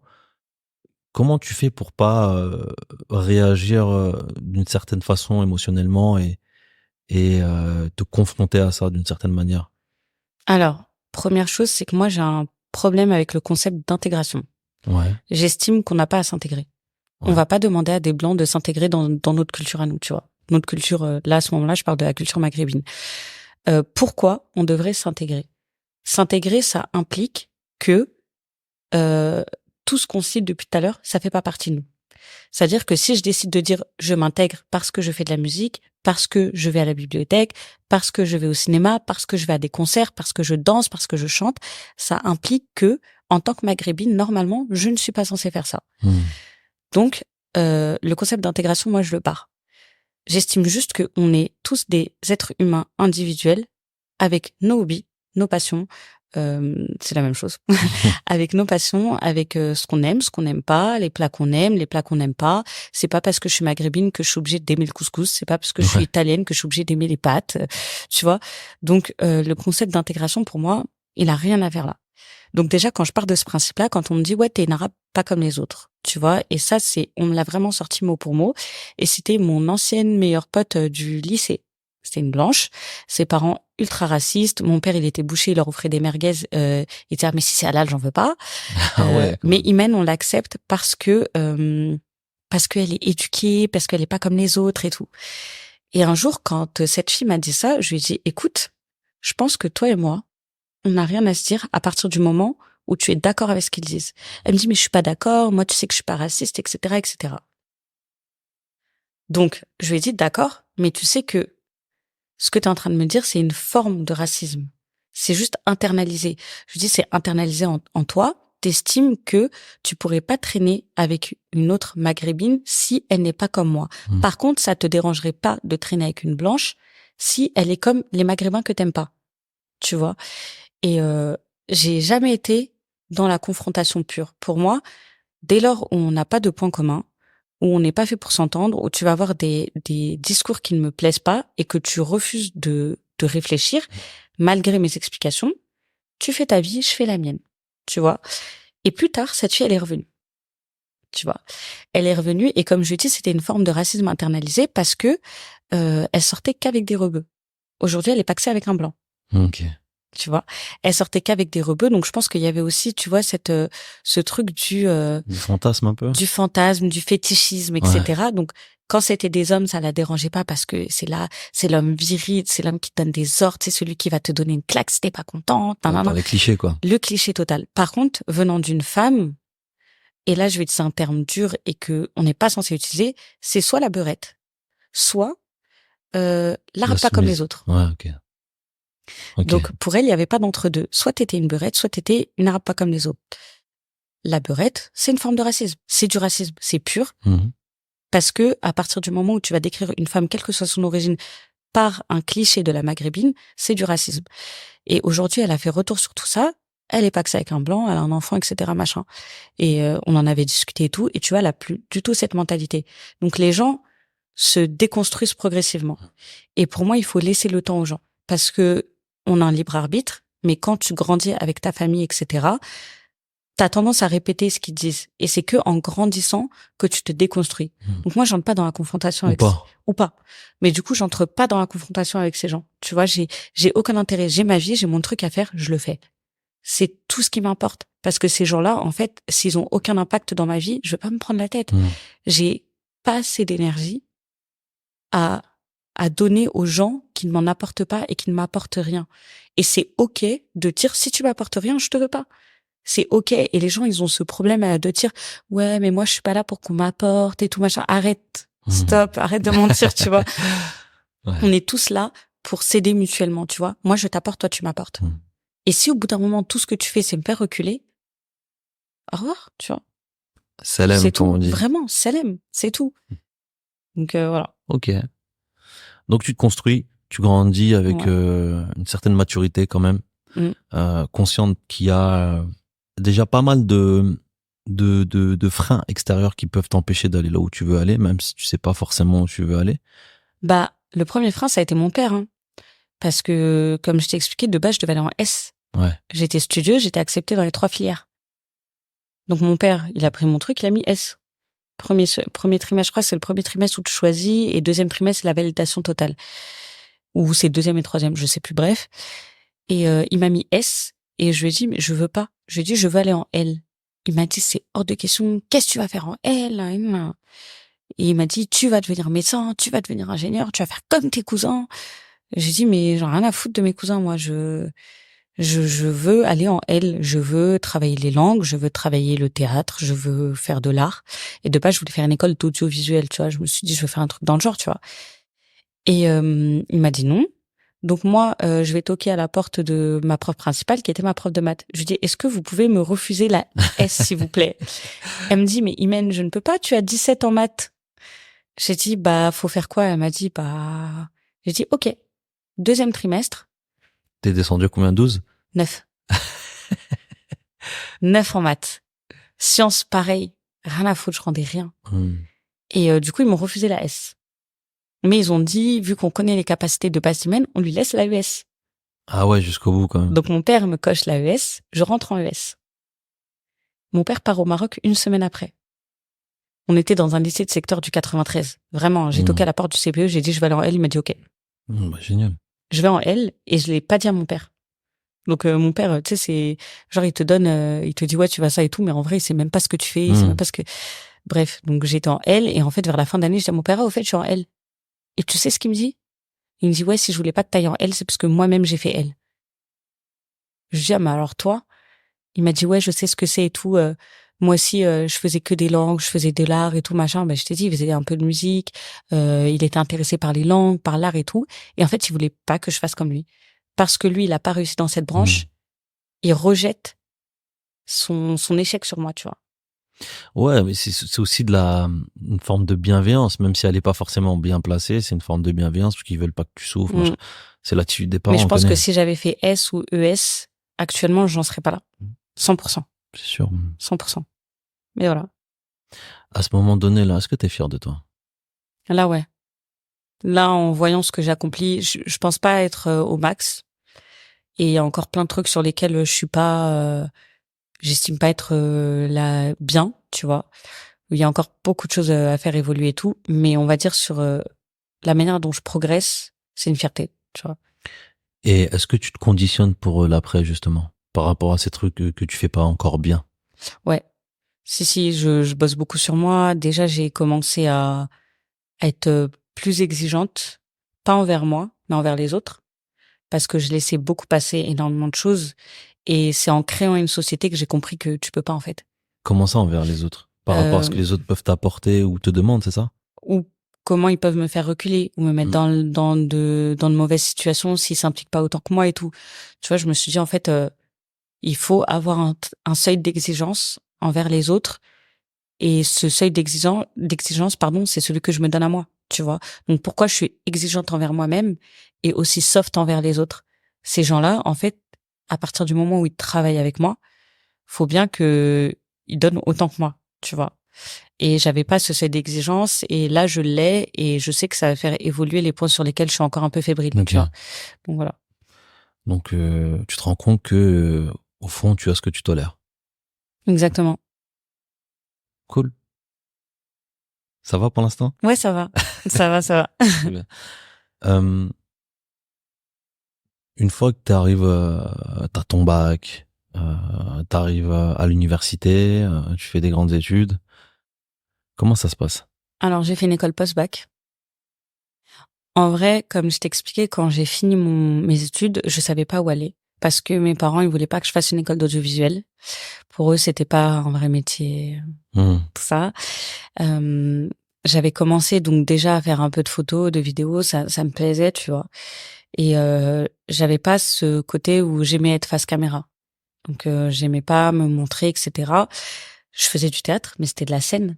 Comment tu fais pour pas réagir d'une certaine façon émotionnellement et te confronter à ça d'une certaine manière? Alors, première chose, c'est que moi j'ai un problème avec le concept d'intégration. J'estime qu'on n'a pas à s'intégrer. On va pas demander à des blancs de s'intégrer dans notre culture à nous, tu vois. Notre culture, là à ce moment-là, je parle de la culture maghrébine. Pourquoi on devrait s'intégrer? S'intégrer, ça implique que tout ce qu'on cite depuis tout à l'heure, ça fait pas partie de nous. C'est-à-dire que si je décide de dire je m'intègre parce que je fais de la musique, parce que je vais à la bibliothèque, parce que je vais au cinéma, parce que je vais à des concerts, parce que je danse, parce que je chante, ça implique que, en tant que maghrébine, normalement, je ne suis pas censée faire ça. Donc, le concept d'intégration, moi, je le pars. J'estime juste qu'on est tous des êtres humains individuels avec nos hobbies, nos passions, c'est la même chose. Avec nos passions, avec ce qu'on aime, ce qu'on n'aime pas, les plats qu'on aime, les plats qu'on n'aime pas. C'est pas parce que je suis maghrébine que je suis obligée d'aimer le couscous. C'est pas parce que je suis italienne que je suis obligée d'aimer les pâtes. Tu vois. Donc le concept d'intégration pour moi, il a rien à faire là. Donc déjà quand je pars de ce principe-là, quand on me dit ouais t'es une arabe pas comme les autres, tu vois. Et ça on me l'a vraiment sorti mot pour mot. Et c'était mon ancienne meilleure pote du lycée. C'était une blanche. Ses parents ultra racistes. Mon père, il était boucher, il leur offrait des merguez. Il disait mais si c'est halal, j'en veux pas. Mais Imen, on l'accepte parce qu'elle est éduquée, parce qu'elle est pas comme les autres et tout. Et un jour, quand cette fille m'a dit ça, je lui ai dit écoute, je pense que toi et moi, on n'a rien à se dire à partir du moment où tu es d'accord avec ce qu'ils disent. Elle me dit mais je suis pas d'accord. Moi, tu sais que je suis pas raciste, etc., etc. Donc, je lui ai dit d'accord, mais tu sais que ce que tu es en train de me dire, c'est une forme de racisme. C'est juste internalisé. Je dis, c'est internalisé en toi. T'estimes que tu pourrais pas traîner avec une autre maghrébine si elle n'est pas comme moi. Par contre, ça te dérangerait pas de traîner avec une blanche si elle est comme les maghrébins que t'aimes pas. Tu vois? Et j'ai jamais été dans la confrontation pure. Pour moi, dès lors où on n'a pas de point commun, où on n'est pas fait pour s'entendre, où tu vas avoir des discours qui ne me plaisent pas et que tu refuses de réfléchir, malgré mes explications, tu fais ta vie, je fais la mienne, tu vois. Et plus tard, cette fille, elle est revenue, tu vois. Elle est revenue et comme je dis, c'était une forme de racisme internalisé parce que elle sortait qu'avec des rebeux. Aujourd'hui, elle est paxée avec un blanc. Ok. Tu vois, elle sortait qu'avec des rebeux, donc je pense qu'il y avait aussi, tu vois, ce truc du fantasme un peu, du fantasme, du fétichisme, etc. Ouais. Donc quand c'était des hommes, ça la dérangeait pas parce que c'est l'homme viril, c'est l'homme qui te donne des ordres, c'est celui qui va te donner une claque si t'es pas contente. Dans les clichés quoi. Le cliché total. Par contre, venant d'une femme, et là je vais utiliser un terme dur et que on n'est pas censé utiliser, c'est soit la beurette, soit l'arabe pas comme les autres. Ouais, ok. Donc, pour elle, il n'y avait pas d'entre-deux. Soit t'étais une beurette, soit t'étais une arabe pas comme les autres. La beurette, c'est une forme de racisme. C'est du racisme. C'est pur. Parce que, à partir du moment où tu vas décrire une femme, quelle que soit son origine, par un cliché de la maghrébine, c'est du racisme. Et aujourd'hui, elle a fait retour sur tout ça. Elle est pas que ça avec un blanc, elle a un enfant, etc., machin. Et on en avait discuté et tout. Et tu vois, elle a plus du tout cette mentalité. Donc, les gens se déconstruisent progressivement. Et pour moi, il faut laisser le temps aux gens. Parce que on a un libre arbitre, mais quand tu grandis avec ta famille, etc., t'as tendance à répéter ce qu'ils disent. Et c'est que en grandissant que tu te déconstruis. Donc moi, j'entre pas dans la confrontation ou pas. Mais du coup, j'entre pas dans la confrontation avec ces gens. Tu vois, j'ai aucun intérêt. J'ai ma vie, j'ai mon truc à faire, je le fais. C'est tout ce qui m'importe. Parce que ces gens-là, en fait, s'ils ont aucun impact dans ma vie, je vais pas me prendre la tête. J'ai pas assez d'énergie à donner aux gens qui ne m'en apportent pas et qui ne m'apportent rien. Et c'est ok de dire, si tu m'apportes rien, je te veux pas. C'est ok. Et les gens, ils ont ce problème de dire, ouais, mais moi, je suis pas là pour qu'on m'apporte et tout machin. Arrête. Stop. Arrête de mentir, tu vois. Ouais. On est tous là pour s'aider mutuellement, tu vois. Moi, je t'apporte, toi, tu m'apportes. Et si au bout d'un moment, tout ce que tu fais, c'est me faire reculer, au revoir, tu vois. Salam, c'est tout. On dit. Vraiment, salam. C'est tout. Donc, voilà. Ok. Donc tu te construis, tu grandis avec une certaine maturité quand même, consciente qu'il y a déjà pas mal de freins extérieurs qui peuvent t'empêcher d'aller là où tu veux aller, même si tu sais pas forcément où tu veux aller. Bah, le premier frein, ça a été mon père, hein. Parce que, comme je t'ai expliqué, de base, je devais aller en S. Ouais. J'étais studieuse, j'étais acceptée dans les 3 filières. Donc mon père, il a pris mon truc, il a mis S. Premier trimestre, je crois, c'est le premier trimestre où tu choisis, et deuxième trimestre, c'est la validation totale. Ou c'est deuxième et troisième, je sais plus, bref. Et il m'a mis S, et je lui ai dit, mais je veux pas. Je lui ai dit, je veux aller en L. Il m'a dit, c'est hors de question, qu'est-ce que tu vas faire en L? Et il m'a dit, tu vas devenir médecin, tu vas devenir ingénieur, tu vas faire comme tes cousins. J'ai dit, mais j'en ai rien à foutre de mes cousins, moi, je veux aller en L, je veux travailler les langues, je veux travailler le théâtre, je veux faire de l'art. Et de base, je voulais faire une école d'audiovisuel, tu vois. Je me suis dit, je veux faire un truc dans le genre, tu vois. Et il m'a dit non. Donc moi, je vais toquer à la porte de ma prof principale, qui était ma prof de maths. Je lui dis, est-ce que vous pouvez me refuser la S, s'il vous plaît? Elle me dit, mais Imen, je ne peux pas, tu as 17 en maths. J'ai dit, bah, faut faire quoi? Elle m'a dit, bah... J'ai dit, ok, deuxième trimestre, T'es descendu à combien? 12? 9. 9 en maths. Sciences, pareil. Rien à foutre, je rendais rien. Et du coup, ils m'ont refusé la S. Mais ils ont dit, vu qu'on connaît les capacités de base humaine, on lui laisse l'AES. Ah ouais, jusqu'au bout quand même. Donc mon père me coche l'AES, je rentre en ES. Mon père part au Maroc une semaine après. On était dans un lycée de secteur du 93. Vraiment, j'ai toqué à la porte du CPE, j'ai dit je vais aller en L, il m'a dit ok. Génial. Je vais en L et je l'ai pas dit à mon père. Donc mon père, tu sais, c'est genre il te donne, il te dit ouais tu vas ça et tout, mais en vrai il sait même pas ce que tu fais, il sait même pas ce que. Bref, donc j'étais en L et en fait vers la fin d'année je dis à mon père au fait je suis en L. Et tu sais ce qu'il me dit? Il me dit ouais si je voulais pas de taille en L c'est parce que moi-même j'ai fait L. Je dis ah mais alors toi? Il m'a dit ouais je sais ce que c'est et tout. Moi aussi je faisais que des langues, je faisais de l'art et tout machin. Ben je t'ai dit il faisait un peu de musique, il était intéressé par les langues, par l'art et tout. Et en fait il voulait pas que je fasse comme lui parce que lui il a pas réussi dans cette branche. Il rejette son échec sur moi, tu vois. Ouais, mais c'est aussi une forme de bienveillance, même si elle est pas forcément bien placée, c'est une forme de bienveillance parce qu'ils veulent pas que tu souffres. machin. C'est l'attitude des parents. Mais je pense que si j'avais fait S ou ES, actuellement, j'en serais pas là. 100%. C'est sûr. 100%. Mais voilà. À ce moment donné, là, est-ce que t'es fier de toi? Là, ouais. Là, en voyant ce que j'ai accompli, je pense pas être au max. Et il y a encore plein de trucs sur lesquels je suis pas, j'estime pas être là bien, tu vois. Il y a encore beaucoup de choses à faire évoluer et tout. Mais on va dire sur la manière dont je progresse, c'est une fierté, tu vois. Et est-ce que tu te conditionnes pour l'après, justement, par rapport à ces trucs que tu fais pas encore bien? Ouais. Si, je bosse beaucoup sur moi. Déjà, j'ai commencé à être plus exigeante, pas envers moi, mais envers les autres, parce que je laissais beaucoup passer énormément de choses. Et c'est en créant une société que j'ai compris que tu peux pas, en fait. Comment ça envers les autres? Par rapport à ce que les autres peuvent t'apporter ou te demandent, c'est ça? Ou comment ils peuvent me faire reculer ou me mettre dans de mauvaises situations s'ils s'impliquent pas autant que moi et tout. Tu vois, je me suis dit, en fait, il faut avoir un seuil d'exigence envers les autres. Et ce seuil d'exigence, pardon, c'est celui que je me donne à moi, tu vois. Donc pourquoi je suis exigeante envers moi-même et aussi soft envers les autres? Ces gens-là, en fait, à partir du moment où ils travaillent avec moi, faut bien que ils donnent autant que moi, tu vois. Et j'avais pas ce seuil d'exigence et là je l'ai et je sais que ça va faire évoluer les points sur lesquels je suis encore un peu fébrile, tu vois. Donc voilà. Donc tu te rends compte que au fond tu as ce que tu tolères. Exactement. Cool. Ça va pour l'instant? Ouais, ça va. Ça va, ça va. Très bien. Une fois que tu arrives, t'as ton bac, tu arrives à l'université, tu fais des grandes études. Comment ça se passe? Alors j'ai fait une école post-bac. En vrai, comme je t'expliquais, quand j'ai fini mes études, je savais pas où aller parce que mes parents, ils voulaient pas que je fasse une école d'audiovisuel. Pour eux, c'était pas un vrai métier, tout ça. J'avais commencé donc déjà à faire un peu de photos, de vidéos, ça me plaisait, tu vois. Et j'avais pas ce côté où j'aimais être face caméra. Donc j'aimais pas me montrer, etc. Je faisais du théâtre, mais c'était de la scène.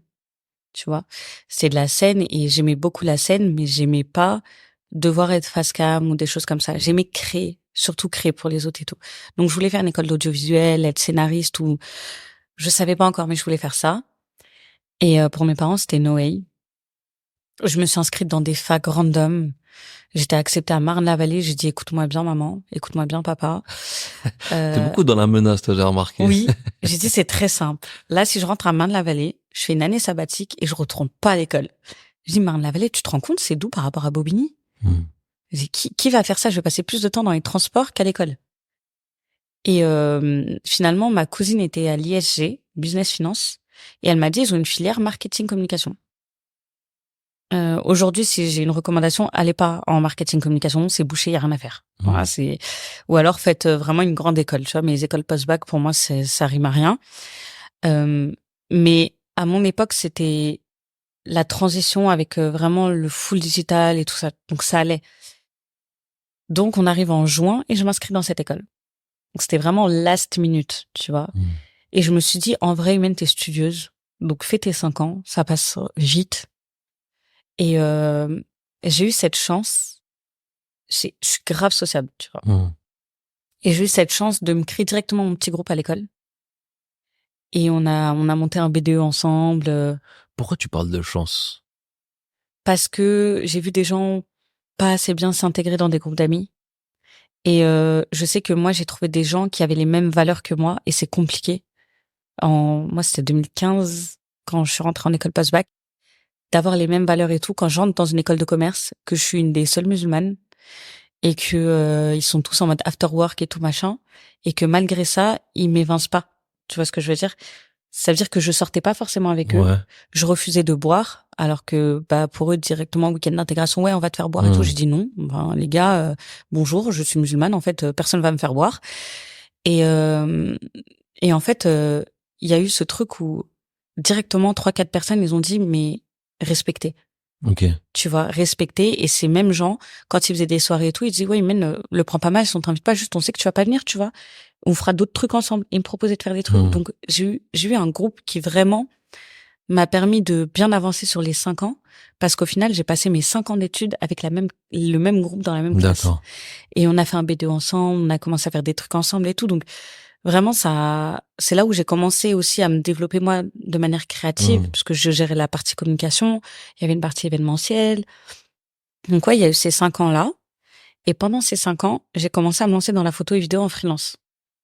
Tu vois, c'est de la scène et j'aimais beaucoup la scène, mais j'aimais pas devoir être face cam ou des choses comme ça. J'aimais créer, surtout créer pour les autres et tout. Donc je voulais faire une école d'audiovisuel, être scénariste ou je savais pas encore, mais je voulais faire ça. Et pour mes parents, c'était no way. Je me suis inscrite dans des facs random. J'étais acceptée à Marne-la-Vallée. J'ai dit écoute-moi bien maman, écoute-moi bien papa. T'es beaucoup dans la menace, toi, j'ai remarqué. Oui, j'ai dit c'est très simple. Là, si je rentre à Marne-la-Vallée, je fais une année sabbatique et je retourne pas à l'école. Je dis Marne-la-Vallée, tu te rends compte, c'est doux par rapport à Bobigny. Je dis, qui va faire ça? Je vais passer plus de temps dans les transports qu'à l'école. Et finalement, ma cousine était à l'ISG, Business Finance, et elle m'a dit ils ont une filière marketing communication. Aujourd'hui, si j'ai une recommandation, allez pas en marketing communication, c'est bouché, y a rien à faire. Voilà, ou alors faites vraiment une grande école, tu vois. Mais les écoles post-bac, pour moi, ça rime à rien. Mais à mon époque, c'était la transition avec vraiment le full digital et tout ça. Donc ça allait. Donc on arrive en juin et je m'inscris dans cette école. Donc c'était vraiment last minute, tu vois. Et je me suis dit, en vrai, humaine, t'es studieuse. Donc fais tes 5 ans, ça passe vite. Et j'ai eu cette chance. Je suis grave sociable, tu vois. Et j'ai eu cette chance de me créer directement mon petit groupe à l'école. Et on a monté un BDE ensemble. Pourquoi tu parles de chance? Parce que j'ai vu des gens pas assez bien s'intégrer dans des groupes d'amis. Et je sais que moi, j'ai trouvé des gens qui avaient les mêmes valeurs que moi, et c'est compliqué. Moi, c'était 2015, quand je suis rentrée en école post-bac, d'avoir les mêmes valeurs et tout. Quand j'entre dans une école de commerce, que je suis une des seules musulmanes, et que ils sont tous en mode after work et tout machin, et que malgré ça, ils m'évincent pas. Tu vois ce que je veux dire? Ça veut dire que je sortais pas forcément avec eux. Ouais. Je refusais de boire, alors que pour eux directement week-end d'intégration, ouais, on va te faire boire et tout. J'ai dit non. Les gars, bonjour, je suis musulmane. En fait, personne va me faire boire. Et en fait, il y a eu ce truc où directement 3-4 personnes, ils ont dit mais respectez. Ok. Tu vois, respecter. Et ces mêmes gens, quand ils faisaient des soirées et tout, ils disaient ouais, mais le prends pas mal, si on t'invite pas, juste on sait que tu vas pas venir, tu vois. On fera d'autres trucs ensemble. Ils me proposaient de faire des trucs. Donc j'ai eu un groupe qui vraiment m'a permis de bien avancer sur les 5 ans, parce qu'au final j'ai passé mes 5 ans d'études avec le même groupe dans la même classe. D'accord. Et on a fait un BD ensemble, on a commencé à faire des trucs ensemble et tout. Donc vraiment c'est là où j'ai commencé aussi à me développer moi de manière créative, parce que je gérais la partie communication, il y avait une partie événementielle. Donc ouais, il y a eu ces 5 ans-là. Et pendant ces 5 ans, j'ai commencé à me lancer dans la photo et vidéo en freelance.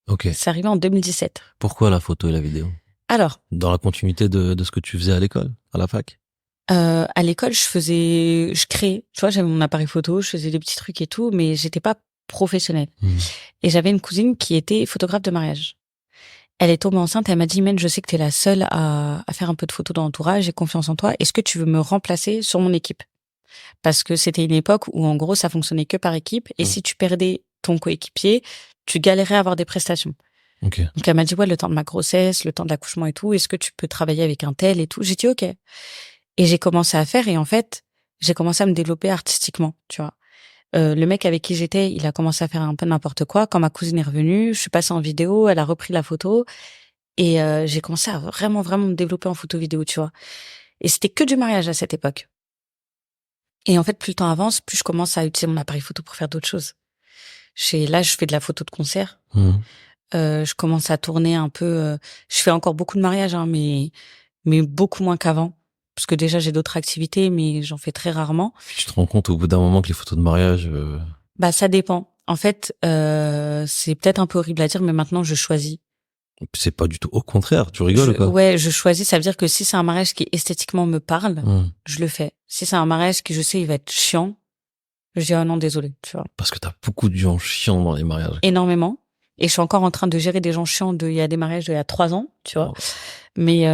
Ok. C'est arrivé en 2017. Pourquoi la photo et la vidéo? Alors, Dans la continuité de ce que tu faisais à l'école, à la fac? à l'école, je créais. Tu vois, j'avais mon appareil photo, je faisais des petits trucs et tout, mais j'étais pas professionnelle. Et j'avais une cousine qui était photographe de mariage. Elle est tombée enceinte, elle m'a dit, je sais que t'es la seule à faire un peu de photos dans l'entourage, j'ai confiance en toi. Est-ce que tu veux me remplacer sur mon équipe? Parce que c'était une époque où, en gros, ça fonctionnait que par équipe. Et si tu perdais ton coéquipier, tu galérais à avoir des prestations. Ok. Donc, elle m'a dit, ouais, le temps de ma grossesse, le temps de l'accouchement et tout, est-ce que tu peux travailler avec un tel et tout? J'ai dit, ok. Et j'ai commencé à faire, et en fait, j'ai commencé à me développer artistiquement, tu vois. Le mec avec qui j'étais, il a commencé à faire un peu n'importe quoi. Quand ma cousine est revenue, je suis passée en vidéo, elle a repris la photo, et j'ai commencé à vraiment, vraiment me développer en photo vidéo, tu vois. Et c'était que du mariage à cette époque. Et en fait, plus le temps avance, plus je commence à utiliser mon appareil photo pour faire d'autres choses. Là, je fais de la photo de concert. Je commence à tourner un peu. Je fais encore beaucoup de mariages, hein, mais beaucoup moins qu'avant. Parce que déjà, j'ai d'autres activités, mais j'en fais très rarement. Tu te rends compte au bout d'un moment que les photos de mariage... Ça dépend. En fait, c'est peut-être un peu horrible à dire, mais maintenant, je choisis. C'est pas du tout. Au contraire, tu rigoles quoi. Ouais, je choisis. Ça veut dire que si c'est un mariage qui esthétiquement me parle, je le fais. Si c'est un mariage qui, je sais, il va être chiant, je dis, oh non, désolé, tu vois. Parce que t'as beaucoup de gens chiants dans les mariages. Énormément. Et je suis encore en train de gérer des gens chiants il y a des mariages d'il y a 3 ans, tu vois. Mais,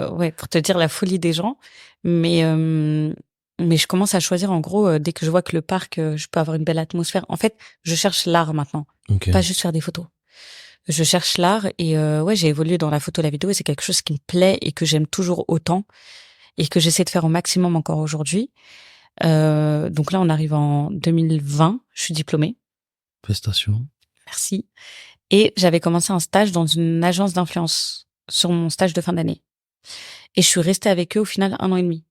ouais, pour te dire la folie des gens. Mais je commence à choisir, en gros, dès que je vois que le parc, je peux avoir une belle atmosphère. En fait, je cherche l'art maintenant. Okay. Pas juste faire des photos. Je cherche l'art, et ouais, j'ai évolué dans la photo et la vidéo, et c'est quelque chose qui me plaît et que j'aime toujours autant et que j'essaie de faire au maximum encore aujourd'hui. Donc là, on arrive en 2020, je suis diplômée. Félicitations. Merci. Et j'avais commencé un stage dans une agence d'influence sur mon stage de fin d'année. Et je suis restée avec eux au final 1 an et demi.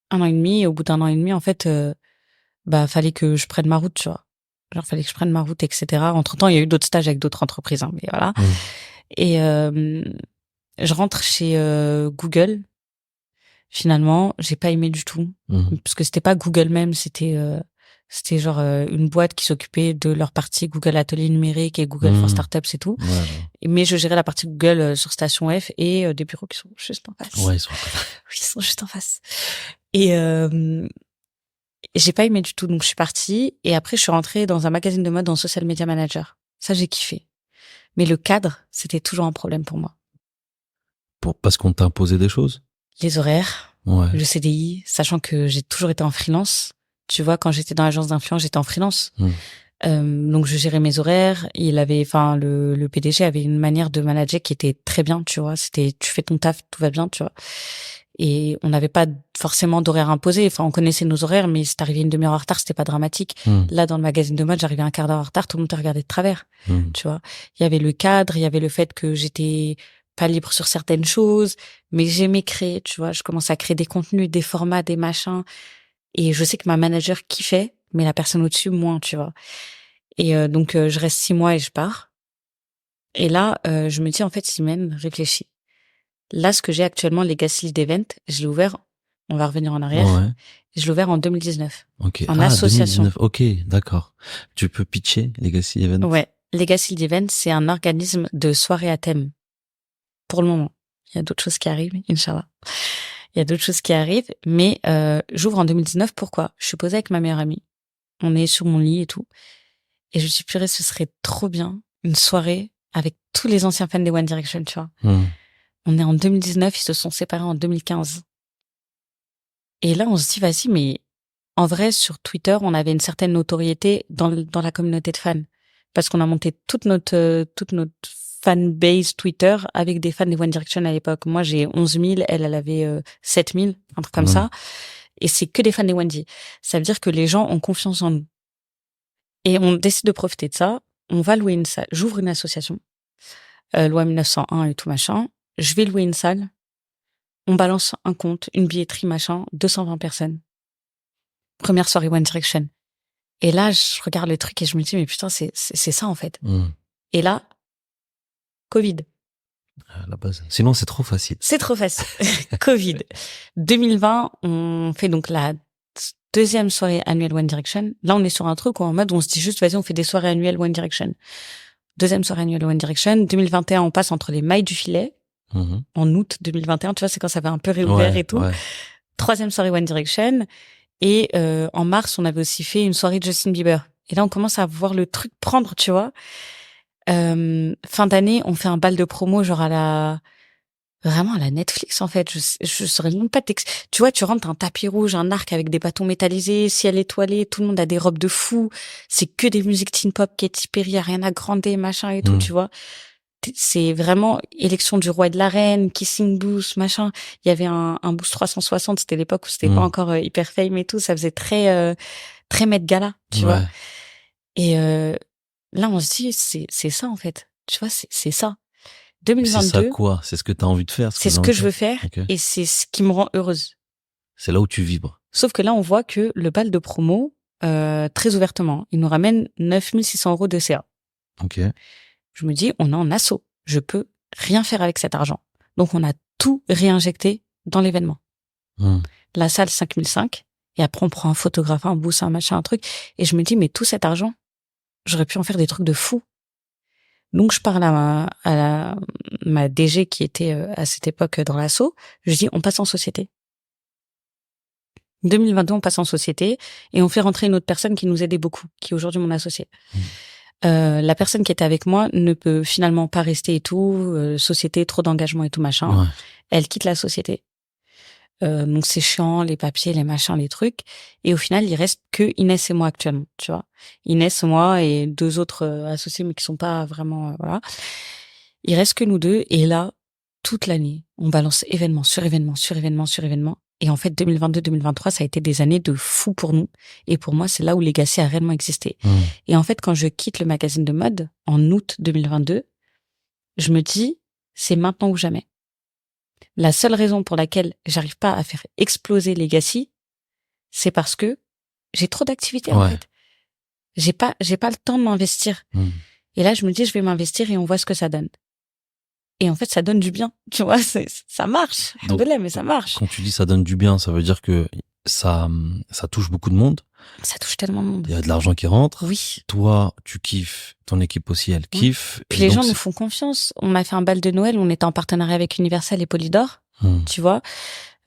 1 an et demi, et au bout d'1 an et demi, en fait, fallait que je prenne ma route, tu vois. Genre, fallait que je prenne ma route, etc. Entre-temps, il y a eu d'autres stages avec d'autres entreprises, hein, mais voilà. Et je rentre chez Google. Finalement, j'ai pas aimé du tout. Parce que c'était pas Google même, c'était genre une boîte qui s'occupait de leur partie Google Atelier Numérique et Google for Startups et tout. Ouais. Mais je gérais la partie Google sur Station F, et des bureaux qui sont juste en face. Ouais, ils sont Oui, ils sont juste en face. Et j'ai pas aimé du tout, donc je suis partie. Et après, je suis rentrée dans un magazine de mode en social media manager. Ça, j'ai kiffé. Mais le cadre, c'était toujours un problème pour moi. Parce qu'on t'a imposé des choses? Les horaires, ouais. Le CDI, sachant que j'ai toujours été en freelance. Tu vois, quand j'étais dans l'agence d'influence, j'étais en freelance. Donc je gérais mes horaires. Le PDG avait une manière de manager qui était très bien, tu vois. C'était, tu fais ton taf, tout va bien, tu vois. Et on n'avait pas forcément d'horaire imposé. Enfin, on connaissait nos horaires, mais si t'arrivais une demi-heure en retard, c'était pas dramatique. Là, dans le magazine de mode, j'arrivais un quart d'heure en retard, tout le monde te regardait de travers. Tu vois. Il y avait le cadre, il y avait le fait que j'étais pas libre sur certaines choses, mais j'aimais créer, tu vois. Je commençais à créer des contenus, des formats, des machins. Et je sais que ma manager kiffait, mais la personne au-dessus, moins, tu vois. Et donc, je reste 6 mois et je pars. Et là, je me dis, en fait, Simène, réfléchis. Là, ce que j'ai actuellement, Legacy Lead Event, je l'ai ouvert, on va revenir en arrière, Ouais. je l'ai ouvert en 2019. Ok. En association. 2019. Ok, d'accord. Tu peux pitcher Legacy Event? Ouais. Legacy Lead Event, c'est un organisme de soirée à thème. Pour le moment. Il y a d'autres choses qui arrivent, Inch'Allah. Il y a d'autres choses qui arrivent, mais j'ouvre en 2019. Pourquoi? Je suis posée avec ma meilleure amie. On est sur mon lit et tout. Et je me suis dit, purée, ce serait trop bien, une soirée avec tous les anciens fans des One Direction, tu vois. On est en 2019, ils se sont séparés en 2015. Et là, on se dit, vas-y, mais en vrai, sur Twitter, on avait une certaine notoriété dans la communauté de fans. Parce qu'on a monté toute notre fanbase Twitter avec des fans des One Direction à l'époque. Moi, j'ai 11 000, elle avait 7 000, un truc comme ça. Et c'est que des fans des One D. Ça veut dire que les gens ont confiance en nous. Et on décide de profiter de ça. On va louer une salle. J'ouvre une association. Loi 1901 et tout machin. Je vais louer une salle. On balance un compte, une billetterie machin, 220 personnes. Première soirée One Direction. Et là, je regarde le truc et je me dis, mais putain, c'est ça, en fait. Et là, Covid. À la base. Sinon, c'est trop facile. C'est trop facile. Covid. 2020, on fait donc la deuxième soirée annuelle One Direction. Là, on est sur un truc où en mode, on se dit juste, vas-y, on fait des soirées annuelles One Direction. Deuxième soirée annuelle One Direction. 2021, on passe entre les mailles du filet. En août 2021, tu vois, c'est quand ça va un peu réouvert et tout. Ouais. Troisième soirée One Direction. Et en mars, on avait aussi fait une soirée de Justin Bieber. Et là, on commence à voir le truc prendre, tu vois. Fin d'année, on fait un bal de promo, genre vraiment à la Netflix, en fait. Je saurais même pas tu vois, tu rentres, t'as un tapis rouge, un arc avec des bâtons métallisés, ciel étoilé, tout le monde a des robes de fou. C'est que des musiques teen pop, Katy Perry, Ariana Grande, machin et tout, tu vois. C'est vraiment élection du roi et de la reine, kissing booth, machin. Il y avait un booth 360, c'était l'époque où c'était pas encore hyper fame et tout, ça faisait très Met Gala, tu vois. Et là on se dit c'est ça en fait. Tu vois, c'est ça. 2022. C'est ça quoi? C'est ce que tu as envie de faire? C'est ce que je veux faire et c'est ce qui me rend heureuse. C'est là où tu vibres. Sauf que là on voit que le bal de promo très ouvertement, il nous ramène 9 600 € de CA. OK. Je me dis, on est en asso. Je peux rien faire avec cet argent. Donc, on a tout réinjecté dans l'événement. La salle 5005. Et après, on prend un photographe, un boost, un machin, un truc. Et je me dis, mais tout cet argent, j'aurais pu en faire des trucs de fou. Donc, je parle à ma DG qui était à cette époque dans l'asso. Je dis, on passe en société. 2022, on passe en société et on fait rentrer une autre personne qui nous aidait beaucoup, qui est aujourd'hui mon associé. La personne qui était avec moi ne peut finalement pas rester et tout, société, trop d'engagement et tout machin. Ouais. Elle quitte la société. Donc c'est chiant, les papiers, les machins, les trucs. Et au final, il reste que Inès et moi actuellement, tu vois. Inès, moi et 2 autres associés, mais qui sont pas vraiment, voilà. Il reste que nous 2. Et là, toute l'année, on balance événement sur événement, sur événement, sur événement. Et en fait, 2022-2023, ça a été des années de fou pour nous. Et pour moi, c'est là où Legacy a réellement existé. Et en fait, quand je quitte le magazine de mode, en août 2022, je me dis, c'est maintenant ou jamais. La seule raison pour laquelle j'arrive pas à faire exploser Legacy, c'est parce que j'ai trop d'activités, en fait. J'ai pas le temps de m'investir. Et là, je me dis, je vais m'investir et on voit ce que ça donne. Et en fait, ça donne du bien. Tu vois, ça marche. Donc, mais ça marche. Quand tu dis ça donne du bien, ça veut dire que ça touche beaucoup de monde. Ça touche tellement de monde. Il y a de l'argent qui rentre. Oui. Toi, tu kiffes. Ton équipe aussi, elle kiffe. Puis les gens nous font confiance. On a fait un bal de Noël. On était en partenariat avec Universal et Polydor. Tu vois.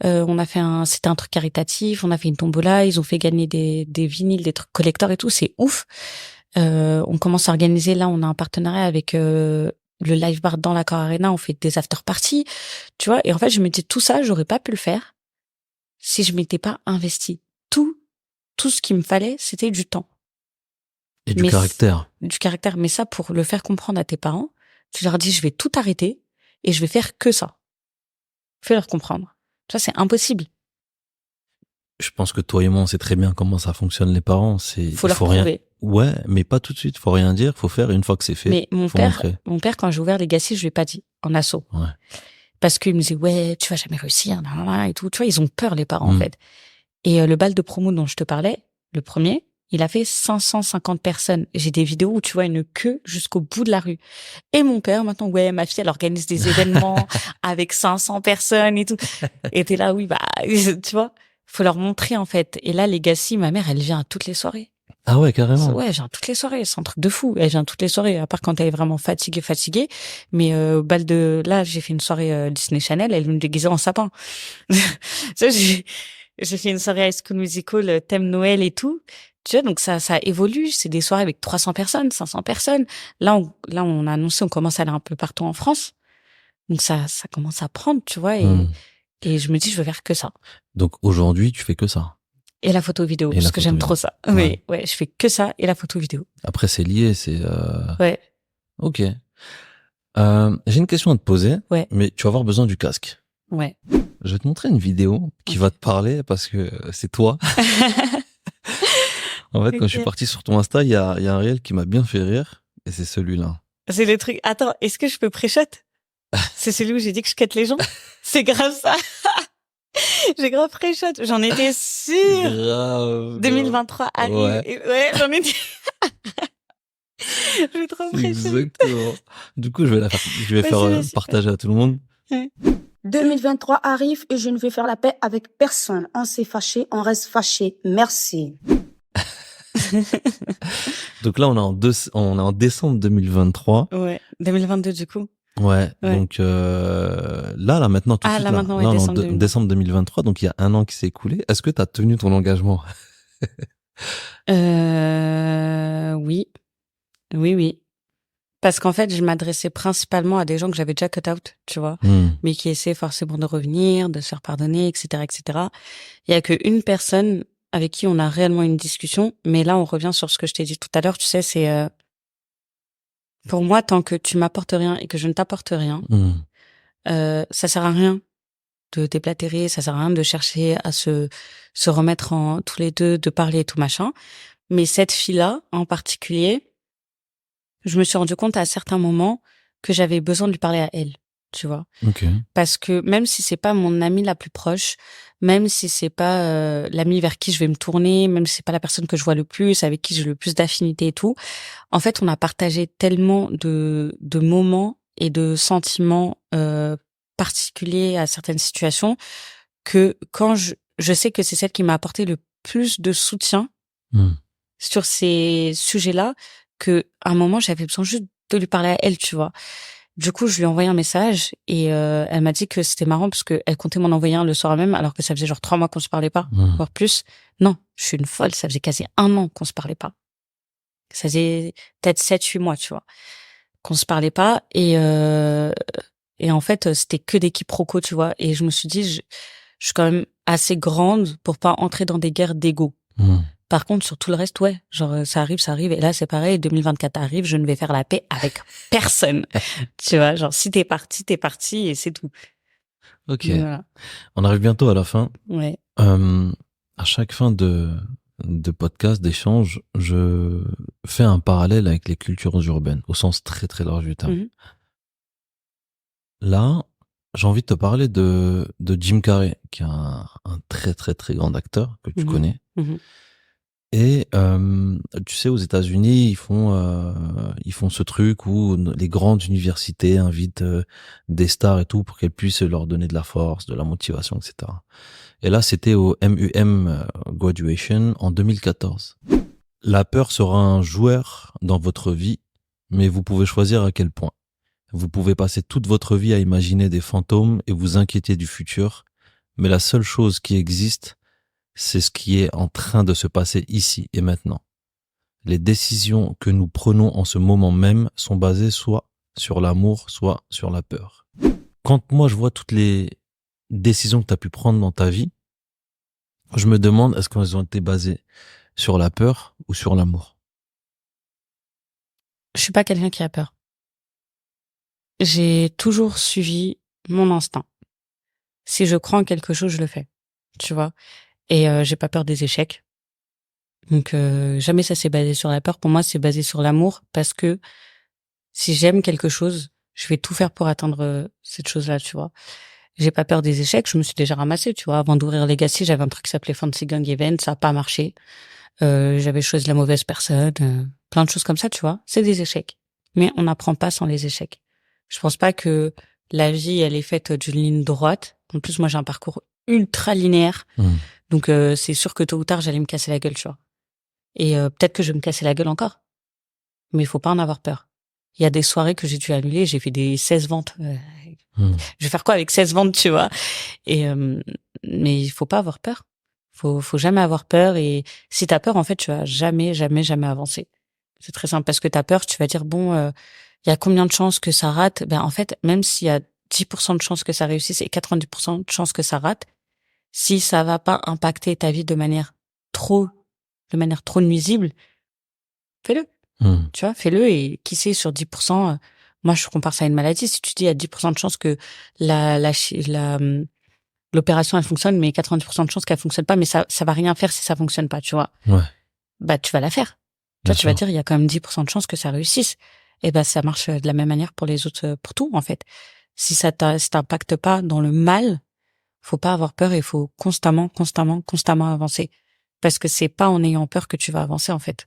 On a fait c'était un truc caritatif. On a fait une tombola. Ils ont fait gagner des vinyles, des trucs collector et tout. C'est ouf. On commence à organiser. Là, on a un partenariat avec le live bar dans l'Accor Arena, on fait des after parties, tu vois. Et en fait, je me dis, tout ça, j'aurais pas pu le faire si je m'étais pas investi. Tout ce qu'il me fallait, c'était du temps. Et du caractère. Du caractère. Mais ça, pour le faire comprendre à tes parents, tu leur dis, je vais tout arrêter et je vais faire que ça. Fais-leur comprendre. Tu vois, c'est impossible. Je pense que toi et moi, on sait très bien comment ça fonctionne les parents. Faut leur prouver. Rien. Ouais, mais pas tout de suite. Faut rien dire. Faut faire une fois que c'est fait. Mais mon père, quand j'ai ouvert Legacy, je lui ai pas dit en asso. Ouais. Parce qu'il me disait, ouais, tu vas jamais réussir, et tout. Tu vois, ils ont peur, les parents, en fait. Et le bal de promo dont je te parlais, le premier, Il a fait 550 personnes. J'ai des vidéos où tu vois une queue jusqu'au bout de la rue. Et mon père, maintenant, ouais, ma fille, elle organise des événements avec 500 personnes et tout. Et t'es là, oui, bah, tu vois, faut leur montrer, en fait. Et là, Legacy, ma mère, elle vient à toutes les soirées. Ah ouais, carrément. Ouais, elle vient toutes les soirées. C'est un truc de fou. Elle vient toutes les soirées, à part quand elle est vraiment fatiguée. Mais, là, j'ai fait une soirée Disney Channel, elle me déguisait en sapin. Ça, j'ai fait une soirée High School Musical, thème Noël et tout. Tu vois, donc ça évolue. C'est des soirées avec 300 personnes, 500 personnes. On a annoncé, on commence à aller un peu partout en France. Donc ça commence à prendre, tu vois, et je me dis, je veux faire que ça. Donc aujourd'hui, tu fais que ça. Et la photo vidéo, parce que j'aime trop ça. Ouais. Mais ouais, je fais que ça et la photo vidéo. Après, c'est lié, c'est... Ouais. Ok. J'ai une question à te poser, Ouais. mais tu vas avoir besoin du casque. Ouais. Je vais te montrer une vidéo qui va te parler parce que c'est toi. En fait, quand je suis parti sur ton Insta, il y a un réel qui m'a bien fait rire et c'est celui-là. C'est le truc. Attends, est-ce que je peux pré-shot? C'est celui où j'ai dit que je quête les gens? C'est grave ça. J'ai grave pré-shot. J'en étais sûre. Grave. 2023 arrive. Ouais. Ouais, j'en étais. Je vais trop pré-shot. Exactement. Du coup, je vais faire partager à tout le monde. Ouais. 2023 arrive et je ne vais faire la paix avec personne. On s'est fâché, on reste fâché. Merci. Donc là, on est en décembre 2023. Ouais. 2022 du coup. Ouais. Donc là maintenant tout de suite. Maintenant, ouais, là, décembre 2023. Donc il y a un an qui s'est écoulé. Est-ce que tu as tenu ton engagement? Oui. Parce qu'en fait, je m'adressais principalement à des gens que j'avais déjà cut out, tu vois, mais qui essaient forcément de revenir, de se faire pardonner, etc., etc. Il y a qu'une personne avec qui on a réellement une discussion, mais là, on revient sur ce que je t'ai dit tout à l'heure, tu sais, c'est pour moi, tant que tu m'apportes rien et que je ne t'apporte rien, ça sert à rien de déblatérer, ça sert à rien de chercher à se remettre en tous les deux, de parler et tout machin. Mais cette fille-là, en particulier, je me suis rendu compte à certains moments que j'avais besoin de lui parler à elle, tu vois. Okay. Parce que même si c'est pas mon amie la plus proche, même si c'est pas l'amie vers qui je vais me tourner, même si c'est pas la personne que je vois le plus, avec qui j'ai le plus d'affinité et tout, en fait, on a partagé tellement de moments et de sentiments particuliers à certaines situations que quand je sais que c'est celle qui m'a apporté le plus de soutien sur ces sujets-là, que à un moment j'avais besoin juste de lui parler à elle, tu vois. Du coup, je lui ai envoyé un message et elle m'a dit que c'était marrant parce que elle comptait m'en envoyer un le soir même, alors que ça faisait genre 3 mois qu'on se parlait pas, voire plus. Non, je suis une folle, ça faisait quasi 1 an qu'on se parlait pas. Ça faisait peut-être 7-8 mois, tu vois, qu'on se parlait pas et en fait, c'était que des quiproquos, tu vois. Et je me suis dit, je suis quand même assez grande pour pas entrer dans des guerres d'ego. Par contre, sur tout le reste, ouais, genre ça arrive. Et là, c'est pareil, 2024 arrive, je ne vais faire la paix avec personne. Tu vois, genre si t'es parti et c'est tout. Ok. Voilà. On arrive bientôt à la fin. Ouais. À chaque fin de podcast, d'échange, je fais un parallèle avec les cultures urbaines, au sens très très large du terme. Là, j'ai envie de te parler de Jim Carrey, qui est un très très très grand acteur que tu connais. Et tu sais, aux États-Unis, ils font ce truc où les grandes universités invitent des stars et tout pour qu'elles puissent leur donner de la force, de la motivation, etc. Et là, c'était au MUM Graduation en 2014. La peur sera un joueur dans votre vie, mais vous pouvez choisir à quel point. Vous pouvez passer toute votre vie à imaginer des fantômes et vous inquiéter du futur, mais la seule chose qui existe, c'est ce qui est en train de se passer ici et maintenant. Les décisions que nous prenons en ce moment même sont basées soit sur l'amour, soit sur la peur. Quand moi je vois toutes les décisions que tu as pu prendre dans ta vie, je me demande est-ce qu'elles ont été basées sur la peur ou sur l'amour? Je suis pas quelqu'un qui a peur. J'ai toujours suivi mon instinct. Si je crois en quelque chose, je le fais. Tu vois? Et j'ai pas peur des échecs. Donc jamais ça s'est basé sur la peur. Pour moi, c'est basé sur l'amour parce que si j'aime quelque chose, je vais tout faire pour atteindre cette chose-là, tu vois. J'ai pas peur des échecs. Je me suis déjà ramassée, tu vois. Avant d'ouvrir Legacy, j'avais un truc qui s'appelait Fancy Gang Event. Ça a pas marché. j'avais choisi la mauvaise personne, plein de choses comme ça, tu vois. C'est des échecs. Mais on n'apprend pas sans les échecs. Je pense pas que la vie, elle est faite d'une ligne droite. En plus, moi, j'ai un parcours ultra linéaire. Donc, c'est sûr que tôt ou tard, j'allais me casser la gueule, tu vois. Et peut-être que je vais me casser la gueule encore. Mais il faut pas en avoir peur. Il y a des soirées que j'ai dû annuler, j'ai fait des 16 ventes. Je vais faire quoi avec 16 ventes, tu vois? Et mais il faut pas avoir peur. Faut jamais avoir peur. Et si t'as peur, en fait, tu vas jamais avancer. C'est très simple parce que t'as peur, tu vas dire bon, il y a combien de chances que ça rate? Ben en fait, même s'il y a 10% de chances que ça réussisse et 90% de chances que ça rate, si ça va pas impacter ta vie trop, de manière trop nuisible, fais-le. Tu vois, fais-le. Et qui sait, sur 10%, moi, je compare ça à une maladie. Si tu dis, il y a 10% de chances que l'opération, elle fonctionne, mais 90% de chances qu'elle fonctionne pas, mais ça va rien faire si ça fonctionne pas, tu vois. Ouais. Bah, tu vas la faire. Bien Tu sûr. vas dire, il y a quand même 10% de chances que ça réussisse. Et ben, ça marche de la même manière pour les autres, pour tout, en fait. Si ça t'impacte pas dans le mal, faut pas avoir peur et il faut constamment avancer. Parce que c'est pas en ayant peur que tu vas avancer, en fait.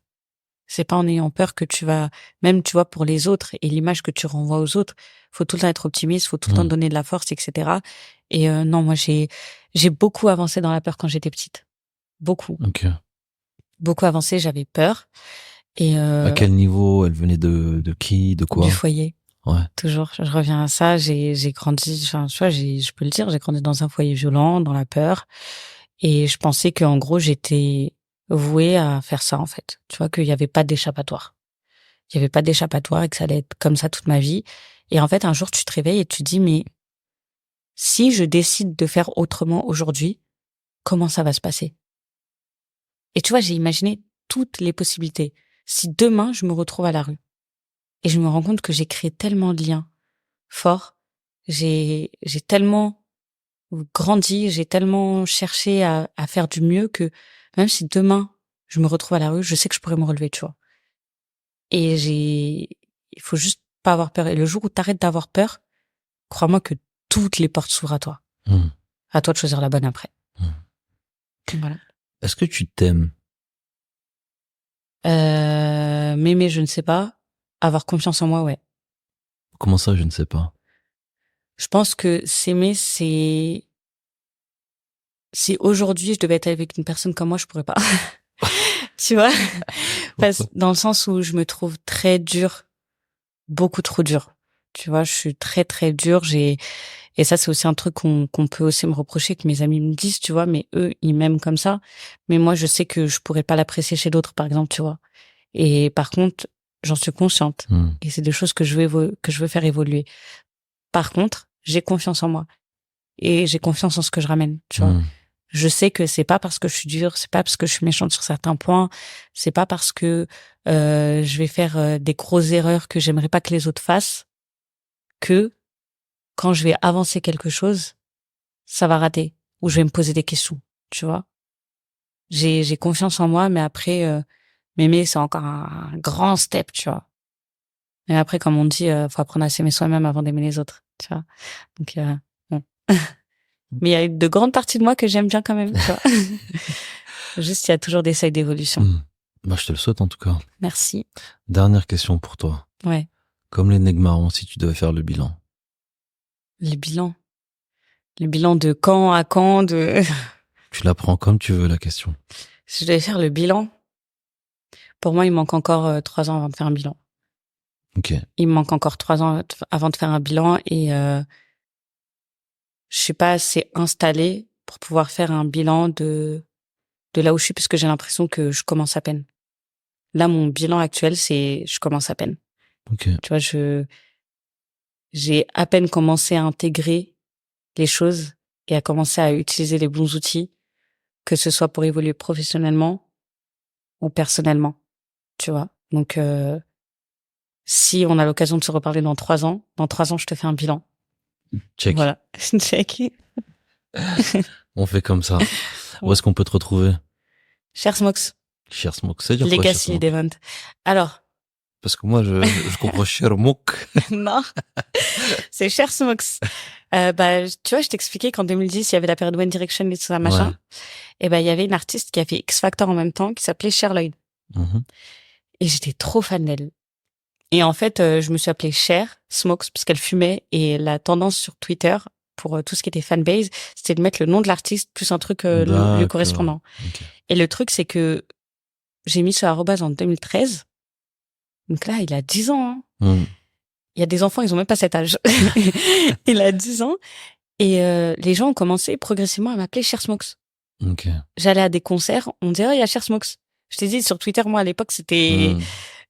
C'est pas en ayant peur que tu vas, même, tu vois, pour les autres et l'image que tu renvoies aux autres, faut tout le temps être optimiste, faut tout le temps donner de la force, etc. Et non, moi, j'ai beaucoup avancé dans la peur quand j'étais petite. Beaucoup. Ok. Beaucoup avancé, j'avais peur. Et À quel niveau? Elle venait de qui? De quoi? du foyer. Ouais. Toujours, je reviens à ça. J'ai grandi, enfin, tu vois, je peux le dire, j'ai grandi dans un foyer violent, dans la peur. Et je pensais qu'en gros, j'étais vouée à faire ça, en fait. Tu vois, qu'il y avait pas d'échappatoire. Il y avait pas d'échappatoire et que ça allait être comme ça toute ma vie. Et en fait, un jour, tu te réveilles et tu te dis, mais si je décide de faire autrement aujourd'hui, comment ça va se passer? Et tu vois, j'ai imaginé toutes les possibilités. Si demain, je me retrouve à la rue et je me rends compte que j'ai créé tellement de liens forts, j'ai tellement grandi, j'ai tellement cherché à faire du mieux que même si demain, je me retrouve à la rue, je sais que je pourrais me relever, tu vois. Et il faut juste pas avoir peur. Et le jour où t'arrêtes d'avoir peur, crois-moi que toutes les portes s'ouvrent à toi. À toi de choisir la bonne après. Voilà. Est-ce que tu t'aimes? M'aimer, je ne sais pas. Avoir confiance en moi, ouais. Comment ça, je ne sais pas. Je pense que s'aimer, c'est... Si aujourd'hui je devais être avec une personne comme moi, je pourrais pas. Tu vois? Dans le sens où je me trouve très dure. Beaucoup trop dure. Tu vois, je suis très, très dure. Et ça, c'est aussi un truc qu'on peut aussi me reprocher, que mes amis me disent, tu vois, mais eux, ils m'aiment comme ça. Mais moi, je sais que je pourrais pas l'apprécier chez d'autres, par exemple, tu vois. Et par contre, j'en suis consciente. Et c'est des choses que je veux faire évoluer. Par contre, j'ai confiance en moi. Et j'ai confiance en ce que je ramène, tu vois. Je sais que c'est pas parce que je suis dure, c'est pas parce que je suis méchante sur certains points, c'est pas parce que je vais faire des grosses erreurs que j'aimerais pas que les autres fassent, que quand je vais avancer quelque chose, ça va rater, ou je vais me poser des questions, tu vois. J'ai confiance en moi, mais après, m'aimer, c'est encore un grand step, tu vois. Mais après, comme on dit, faut apprendre à s'aimer soi-même avant d'aimer les autres, tu vois. Donc, bon. Mais il y a de grandes parties de moi que j'aime bien quand même, tu vois. Juste, il y a toujours des seuils d'évolution. Bah, je te le souhaite en tout cas. Merci. Dernière question pour toi. Ouais. Comme les nègres marrons, si tu devais faire le bilan. Les bilans. Les bilans de quand à quand, de... Tu la prends comme tu veux, la question. Si je devais faire le bilan, pour moi, il manque encore 3 ans avant de faire un bilan. Ok. Il me manque encore 3 ans avant de faire un bilan et je suis pas assez installée pour pouvoir faire un bilan de là où je suis, parce que j'ai l'impression que je commence à peine. Là, mon bilan actuel, c'est je commence à peine. Ok. Tu vois, j'ai à peine commencé à intégrer les choses et à commencer à utiliser les bons outils, que ce soit pour évoluer professionnellement ou personnellement, tu vois. Donc, si on a l'occasion de se reparler dans 3 ans, je te fais un bilan. Check. Voilà. Check. On fait comme ça. Où est-ce qu'on peut te retrouver? Cher Smox, Cher Smoke, c'est dire quoi, Cher Legacy Smoke? Event. Alors, Parce que moi, je comprends Shermouk. Non, c'est Cher Smokes. Tu vois, je t'expliquais qu'en 2010, il y avait la période One Direction et tout ça, machin. Ouais. Et il y avait une artiste qui a fait X Factor en même temps, qui s'appelait Cher Lloyd. Mhm. Et j'étais trop fan d'elle. Et en fait, je me suis appelée Cher Smokes parce qu'elle fumait. Et la tendance sur Twitter, pour tout ce qui était fanbase, c'était de mettre le nom de l'artiste plus un truc lui D'accord. correspondant. Ok. Et le truc, c'est que j'ai mis ce arrobase en 2013. Donc là, il a 10 ans. Hein. Mhm. Il y a des enfants, ils ont même pas cet âge. Il a 10 ans. Et les gens ont commencé progressivement à m'appeler Cher Smokes. Ok. J'allais à des concerts, on me disait, oh, il y a Cher Smokes. Je t'ai dit, sur Twitter, moi, à l'époque, c'était Mhm.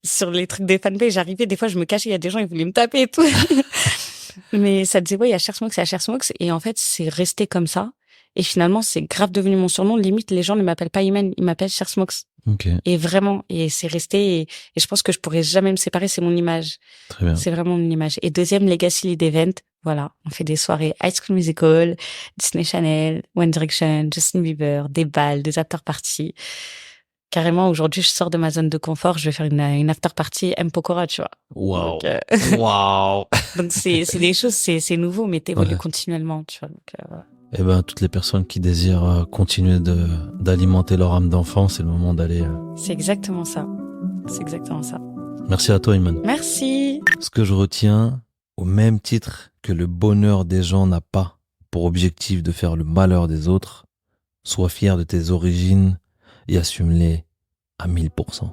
sur les trucs des fanpages. J'arrivais, des fois, je me cachais, il y a des gens, ils voulaient me taper et tout. Mais ça disait, ouais, il y a Cher Smokes, il y a Cher Smokes. Et en fait, c'est resté comme ça. Et finalement, c'est grave devenu mon surnom. Limite, les gens ne m'appellent pas Iman, ils m'appellent Cher Smokes. Ok. Et vraiment, et c'est resté, et je pense que je pourrais jamais me séparer, c'est mon image. Très bien. C'est vraiment mon image. Et deuxième legacy lead event, voilà, on fait des soirées High School Musical, Disney Channel, One Direction, Justin Bieber, des balles, des after parties. Carrément, aujourd'hui, je sors de ma zone de confort, je vais faire une after party M Pokora, tu vois. Waouh. Donc, Waouh. donc c'est des choses, c'est nouveau, mais t'évolues Ouais. continuellement, tu vois. Donc, Eh ben, toutes les personnes qui désirent continuer d'alimenter leur âme d'enfant, c'est le moment d'aller. c'est exactement ça. C'est exactement ça. Merci à toi, Iman. Merci. Ce que je retiens, au même titre que le bonheur des gens n'a pas pour objectif de faire le malheur des autres, sois fier de tes origines et assume-les à 1000%.